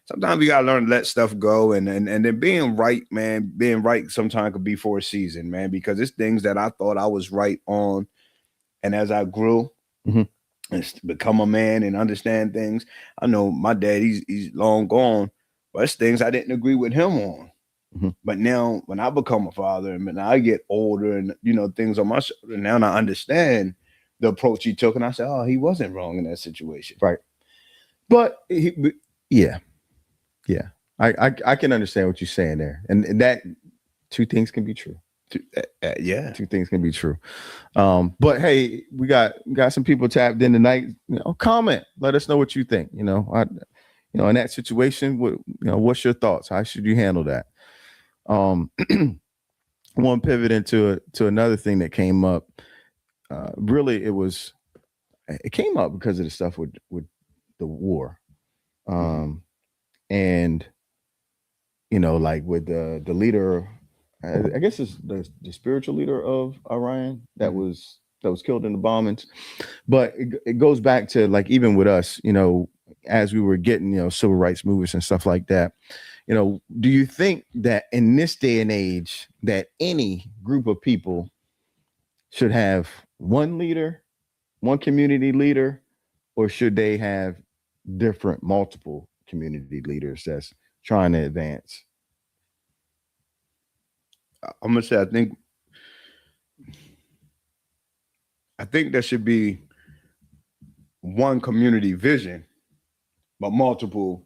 sometimes we gotta learn to let stuff go, and then being right, man. Being right sometimes could be for a season, man, because it's things that I thought I was right on. And as I grew and become a man and understand things, I know my dad, he's long gone, but it's things I didn't agree with him on. But now when I become a father and I get older and, things on my shoulder, now I understand the approach he took. And I said, oh, he wasn't wrong in that situation. Right. But yeah. I can understand what you're saying there. And that two things can be true. Two things can be true. But hey, we got some people tapped in tonight. Comment, let us know what you think. In that situation, what's your thoughts? How should you handle that? One pivot into another thing that came up. Really, it came up because of the stuff with the war, and like with the leader. I guess it's the spiritual leader of Iran that was that was killed in the bombings. But it goes back to like, even with us, you know, as we were getting, you know, civil rights movements and stuff like that, you know, do you think that in this day and age that any group of people should have one leader, one community leader, or should they have multiple community leaders that's trying to advance? I'm gonna say I think there should be one community vision, but multiple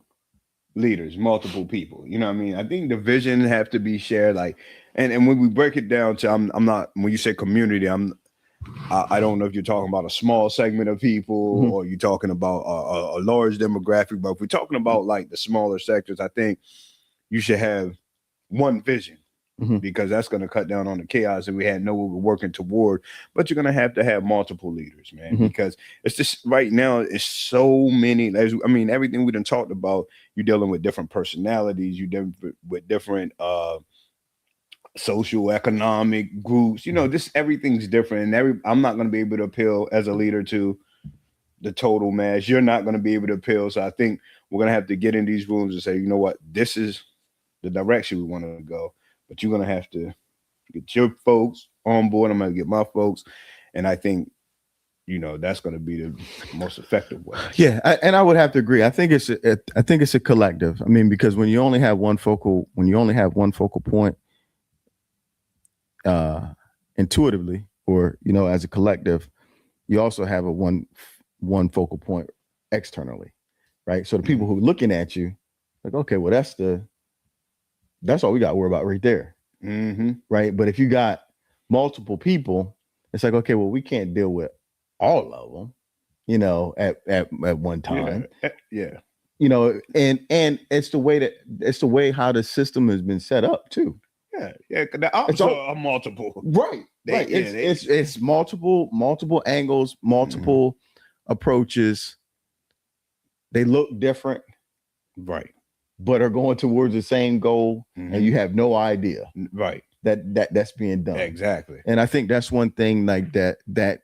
leaders, multiple people. You know what I mean? I think the vision have to be shared. Like, and when we break it down to, I'm not, when you say community, I don't know if you're talking about a small segment of people or you're talking about a large demographic. But if we're talking about like the smaller sectors, I think you should have one vision. Because that's going to cut down on the chaos and we had know what we're working toward. But you're going to have multiple leaders, man, because it's just right now, it's so many. I mean, everything we done talked about, you're dealing with different personalities, you're dealing with different social economic groups, you know, just everything's different. And I'm not going to be able to appeal as a leader to the total mass. You're not going to be able to appeal. So I think we're going to have to get in these rooms and say, you know what, this is the direction we want to go. But you're going to have to get your folks on board. I'm going to get my folks. And I think, you know, that's going to be the most effective way. Yeah. And I would have to agree. I think it's a collective. I mean, because when you only have one focal point, intuitively, or, you know, as a collective, you also have a one focal point externally. Right. So the people who are looking at you, like, okay, well, that's all we got to worry about right there. Right. But if you got multiple people, it's like, okay, well, we can't deal with all of them, you know, at one time. Yeah. You know, and it's the way how the system has been set up too. Yeah. The options are multiple. Right. It's multiple angles, multiple approaches. They look different. Right. But are going towards the same goal, and you have no idea, right, that's being done. Exactly. And I think that's one thing like that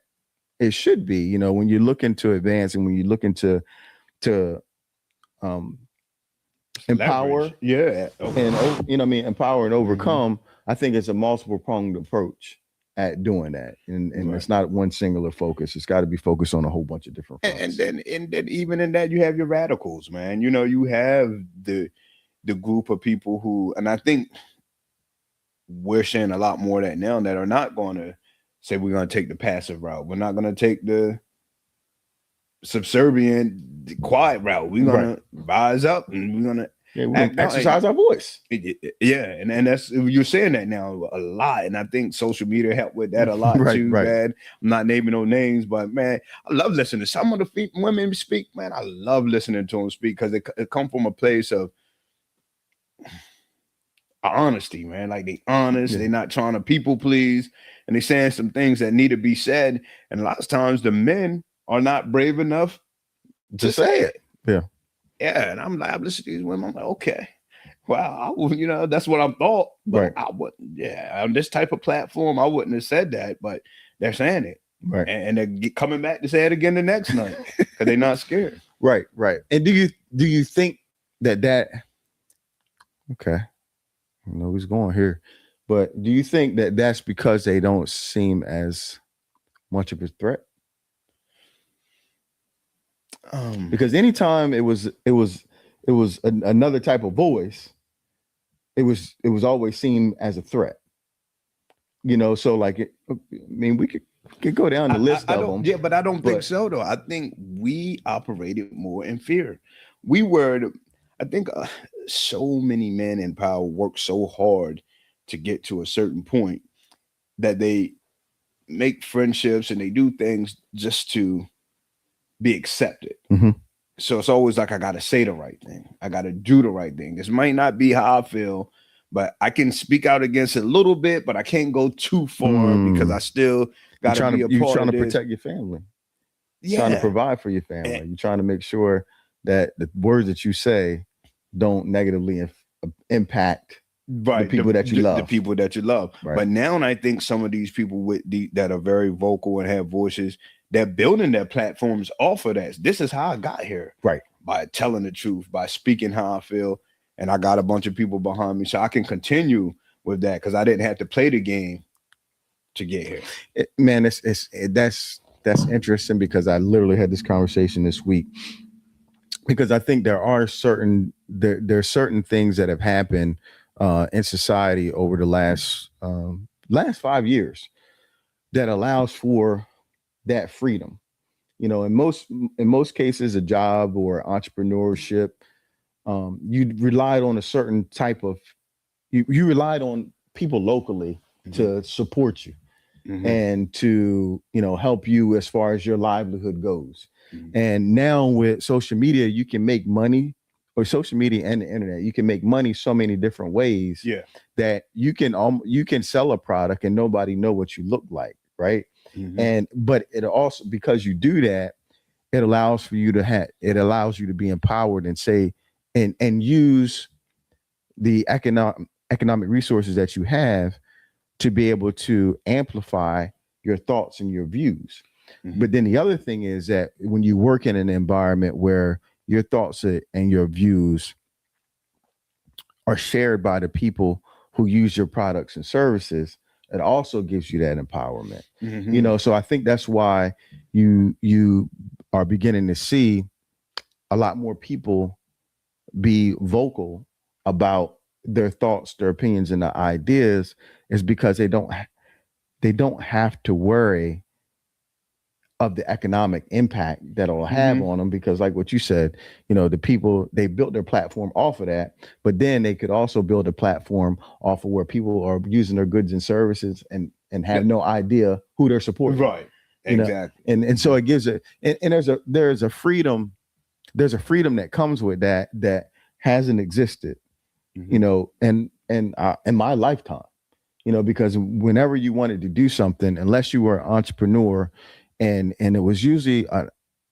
it should be, you know, when you're looking to advance and when you're looking to empower, and you know what I mean, empower and overcome. I think it's a multiple pronged approach at doing that, and it's not one singular focus. It's got to be focused on a whole bunch of different fronts. And then even in that, you have your radicals, man. You know, you have the group of people who, and I think we're seeing a lot more of that now, that are not going to say we're going to take the passive route. We're not going to take the subservient, the quiet route. We're going to rise up and we're going to exercise our voice. Yeah, and that's, you're saying that now a lot, and I think social media helped with that a lot too. Man, I'm not naming no names, but man, I love listening to some of the women speak. Man, I love listening to them speak because it come from a place of honesty, man. Like, they honest, they're not trying to people please, and they saying some things that need to be said. And a lot of times the men are not brave enough to say it. Yeah, and I'm listening to these women. I'm like, okay, wow, you know, that's what I thought. But I wouldn't. Yeah, on this type of platform, I wouldn't have said that. But they're saying it, and they're coming back to say it again the next night because they're not scared. Right. And do you think that? Okay, I know who's going here, but do you think that that's because they don't seem as much of a threat? Because anytime it was another type of voice, it was always seen as a threat, you know. So like, I mean, we could go down the list of them. Yeah, but I don't think so though. I think we operated more in fear. I think so many men in power work so hard to get to a certain point that they make friendships and they do things just to be accepted. So it's always like, I gotta say the right thing, I gotta do the right thing. This might not be how I feel, but I can speak out against it a little bit, but I can't go too far because I still gotta be a part. You're trying to protect your family. You're trying to provide for your family. You're trying to make sure that the words that you say don't negatively impact right, the people that you love. The people that you love. Right. But now I think some of these people that are very vocal and have voices, they're building their platforms off of that. This is how I got here. Right. By telling the truth, by speaking how I feel. And I got a bunch of people behind me. So I can continue with that because I didn't have to play the game to get here. That's interesting because I literally had this conversation this week. Because I think there are certain things that have happened in society over the last 5 years that allows for that freedom. You know, in most cases, a job or entrepreneurship, you relied on a certain type of you relied on people locally to support you and to help you as far as your livelihood goes. And now with social media, you can make money, or social media and the internet, you can make money so many different ways. Yeah, that you can sell a product and nobody know what you look like, right? But it also, because you do that, it allows you to be empowered and say and use the economic resources that you have to be able to amplify your thoughts and your views. But then the other thing is that when you work in an environment where your thoughts and your views are shared by the people who use your products and services, it also gives you that empowerment. So I think that's why you are beginning to see a lot more people be vocal about their thoughts, their opinions, and their ideas, is because they don't have to worry of the economic impact that it'll have on them. Because like what you said, the people, they built their platform off of that, but then they could also build a platform off of where people are using their goods and services and have no idea who they're supporting. Right. Exactly. And so it gives it, and there's a freedom that comes with that hasn't existed, in my lifetime, because whenever you wanted to do something, unless you were an entrepreneur, and it was usually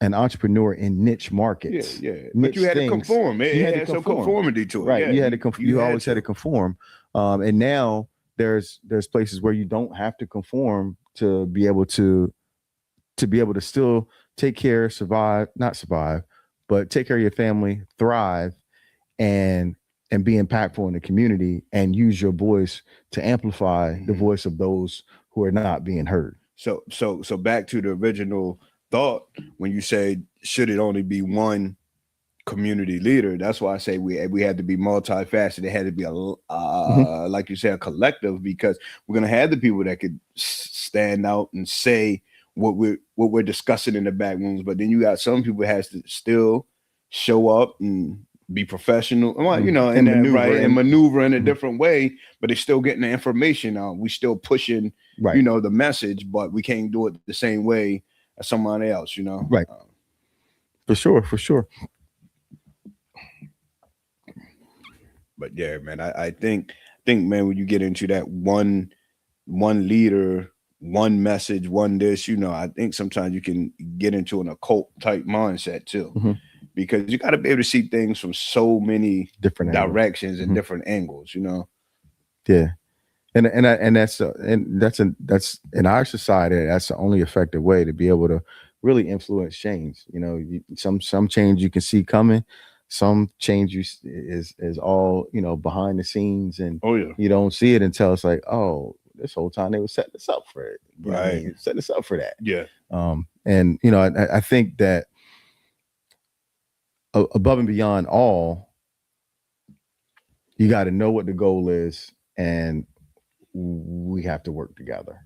an entrepreneur in niche markets. But you had to conform. It had some conformity to it. Right. You had to conform. You always had to conform. And now there's places where you don't have to conform to be able to still take care, not survive, but take care of your family, thrive, and be impactful in the community, and use your voice to amplify the voice of those who are not being heard. So back to the original thought, when you say, should it only be one community leader? That's why I say we had to be multifaceted. It had to be like you said, a collective, because we're going to have the people that could stand out and say what we're discussing in the back rooms. But then you got some people that has to still show up and be professional, and maneuver in a different way, but they're still getting the information out. We still pushing, the message, but we can't do it the same way as somebody else, Right. For sure. But yeah, man, I think, man, when you get into that one leader, one message, one this, I think sometimes you can get into an occult type mindset too. Because you got to be able to see things from so many different directions and different angles, Yeah, and that's in our society, that's the only effective way to be able to really influence change. Some change you can see coming, some change is all behind the scenes, and you don't see it until it's like, oh, this whole time they were setting us up for it, setting us up for that. Yeah. And I think that above and beyond all, you got to know what the goal is, and we have to work together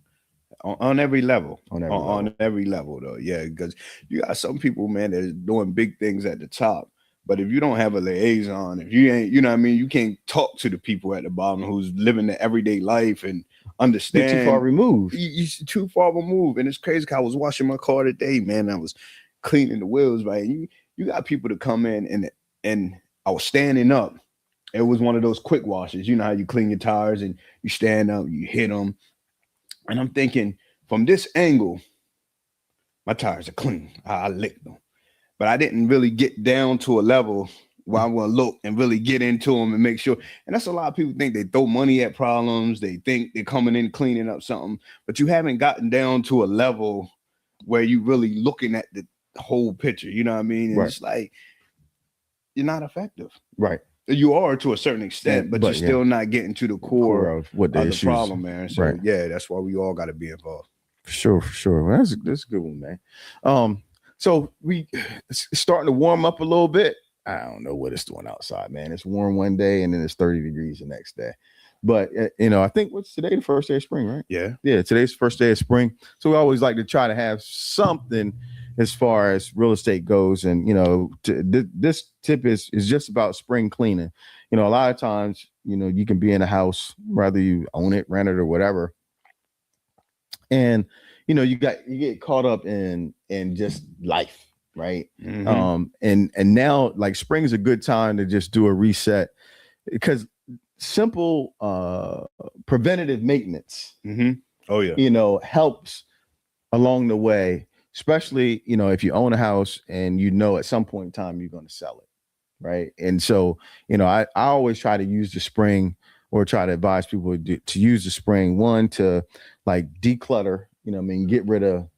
on every level. On every level, though. Yeah, because you got some people, man, that is doing big things at the top, but if you don't have a liaison, if you ain't, you can't talk to the people at the bottom who's living the everyday life and understand. You're too far removed. You're too far removed, and it's crazy. I was washing my car today, man. I was cleaning the wheels, right? You got people to come in, and I was standing up. It was one of those quick washes. You know how you clean your tires and you stand up, you hit them. And I'm thinking, from this angle, my tires are clean. I licked them. But I didn't really get down to a level Well, I'm going to look and really get into them and make sure. And that's a lot of people think they throw money at problems. They think they're coming in cleaning up something, but you haven't gotten down to a level where you really looking at the whole picture. You know what I mean? And it's like, you're not effective. Right. You are to a certain extent, but you're still not getting to the core of what the problem, man. So that's why we all got to be involved. For sure. Well, that's a good one, man. So we starting to warm up a little bit. I don't know what it's doing outside, man. It's warm one day and then it's 30 degrees the next day. But, I think what's today, the first day of spring, right? Yeah. Yeah, today's the first day of spring. So we always like to try to have something as far as real estate goes. And, this tip is just about spring cleaning. A lot of times, you can be in a house, whether you own it, rent it or whatever. And, you get caught up in just life. Right. Mm-hmm. And now like spring is a good time to just do a reset because simple preventative maintenance, oh yeah, helps along the way, especially, if you own a house and at some point in time you're going to sell it. Right. And so, I always try to use the spring or try to advise people to use the spring, one, to like declutter, get rid of.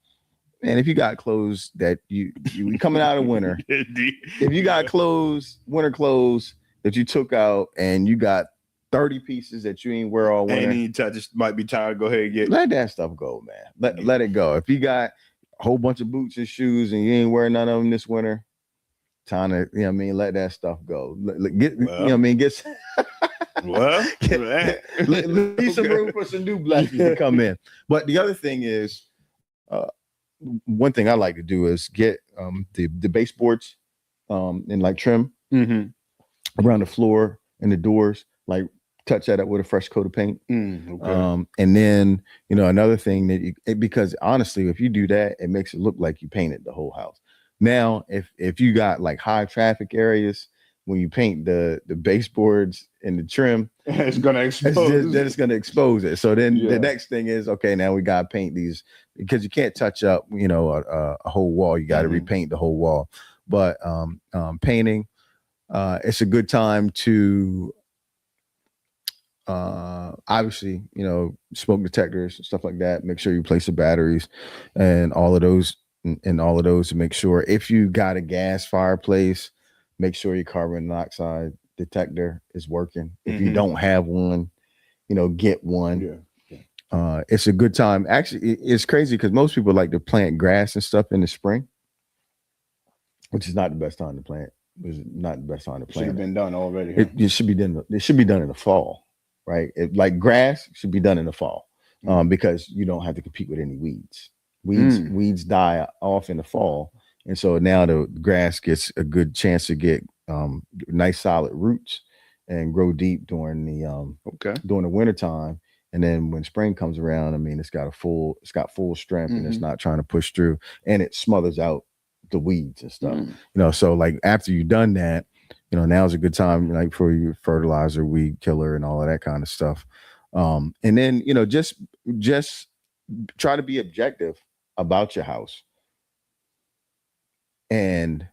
And if you got clothes that you coming out of winter, if you got winter clothes that you took out and you got 30 pieces that you ain't wear all winter, ain't touch, might be tired, go ahead and get. Let that stuff go, man. Let it go. If you got a whole bunch of boots and shoes and you ain't wearing none of them this winter, time to, let that stuff go. Get leave some room for some new blessings to come in. But the other thing is, one thing I like to do is get the baseboards and like trim around the floor and the doors, like touch that up with a fresh coat of paint. Okay. And then, another thing that because honestly, if you do that, it makes it look like you painted the whole house. Now, if you got like high traffic areas, when you paint the baseboards and the trim, it's gonna expose. Then it's gonna expose it. So then the next thing is, okay, now we gotta paint these because you can't touch up, a whole wall. You got to repaint the whole wall. But painting, it's a good time to obviously, smoke detectors and stuff like that. Make sure you place the batteries and all of those to make sure if you got a gas fireplace, make sure your carbon monoxide detector is working. If you don't have one, get one. It's a good time. Actually, it's crazy because most people like to plant grass and stuff in the spring, which is not the best time to plant. It's not the best time to plant. Should have been done already. Huh? It should be done. It should be done in the fall, right? Like grass should be done in the fall, because you don't have to compete with any weeds. Weeds die off in the fall, and so now the grass gets a good chance to get nice solid roots and grow deep during the winter time. And then when spring comes around, it's got full strength and it's not trying to push through, and it smothers out the weeds and stuff. So like after you've done that, now's a good time like for your fertilizer, weed killer, and all of that kind of stuff. And then just try to be objective about your house. And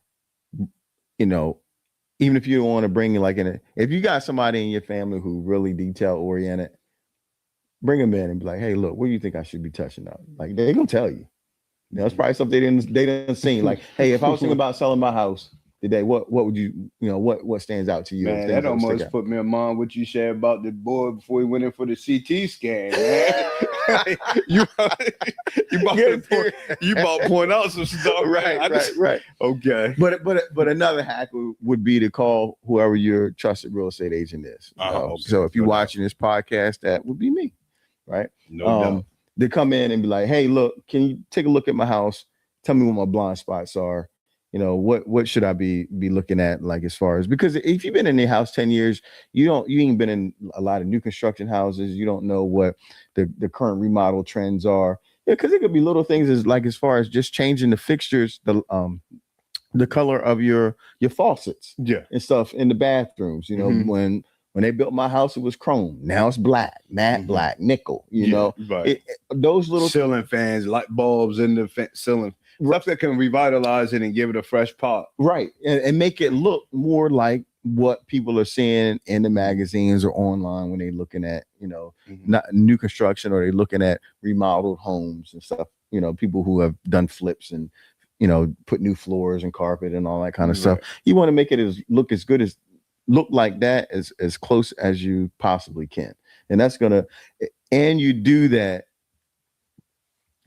even if you don't want to bring if you got somebody in your family who really detail oriented, bring them in and be like, hey, look, what do you think I should be touching up? Like they're gonna tell you. It's probably something they didn't see. Like, hey, if I was thinking about selling my house today, what would you, what stands out to you? Man, that almost put me in mind what you said about the boy before he went in for the CT scan, man. you about to point out some stuff, right. Okay. But another hack would be to call whoever your trusted real estate agent is. Okay. So if you're watching this podcast, that would be me, right? No doubt. They come in and be like, hey, look, can you take a look at my house? Tell me what my blind spots are. What should I be looking at, like, as far as, because if you've been in your house 10 years, you ain't been in a lot of new construction houses. You don't know what the current remodel trends are. Yeah, because it could be little things as far as just changing the fixtures, the color of your faucets, and stuff in the bathrooms. When they built my house, it was chrome. Now it's black, matte black, nickel. Those little ceiling fans, light bulbs in the ceiling. stuff that can revitalize it and give it a fresh pop. Right. And make it look more like what people are seeing in the magazines or online when they're looking at, not new construction, or they're looking at remodeled homes and stuff, people who have done flips and, put new floors and carpet and all that kind of stuff. You want to make it look like that as close as you possibly can. And and you do that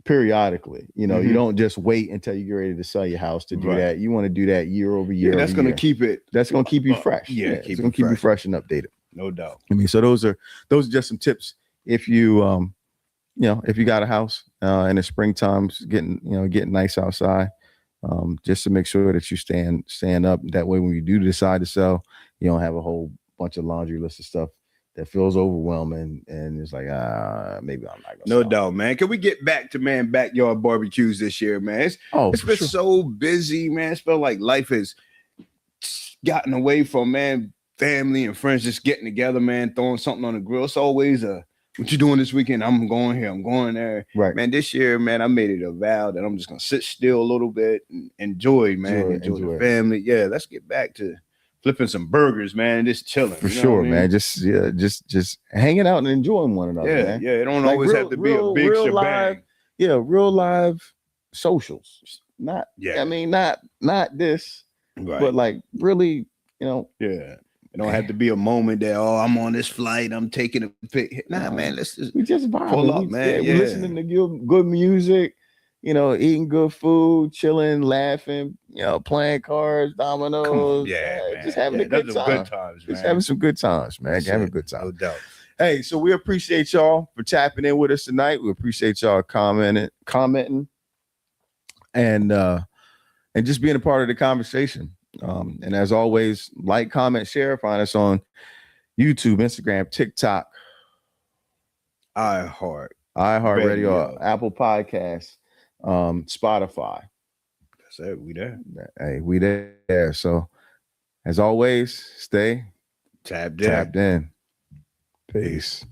periodically. You don't just wait until you get ready to sell your house to do that. You want to do that year over year. That's going to keep it. That's going to keep you fresh. It's going to keep you fresh and updated. No doubt. I mean, so those are just some tips. If you, if you got a house in the springtime, getting nice outside, just to make sure that you stand up. That way, when you do decide to sell, you don't have a whole bunch of laundry list of stuff that feels overwhelming, and it's like, maybe I'm not gonna. No doubt, man. Can we get back to backyard barbecues this year, man? It's been so busy, man. It's felt like life has gotten away from family and friends just getting together, man, throwing something on the grill. It's always what you doing this weekend? I'm going here, I'm going there. Right. Man, this year, man, I made it a vow that I'm just gonna sit still a little bit and enjoy the family. Yeah, let's get back to flipping some burgers, man, just chilling. For sure, man. Just hanging out and enjoying one another, man. Yeah, it don't always have to be a big shebang. Live, real live socials. Not this, but like really, It don't have to be a moment that, I'm on this flight, I'm taking a pic. Nah, man, we just vibe. Pull up, man. We're listening to good music, eating good food, chilling, laughing, playing cards, dominoes. Just having a good time. Just having some good times, man. Having a good time. No doubt. Hey, so we appreciate y'all for tapping in with us tonight. We appreciate y'all commenting, and just being a part of the conversation. And as always, like, comment, share. Find us on YouTube, Instagram, TikTok, iHeartRadio, Apple Podcasts, Spotify. That's it. We there. Hey, we there. So as always, stay tapped in. Peace.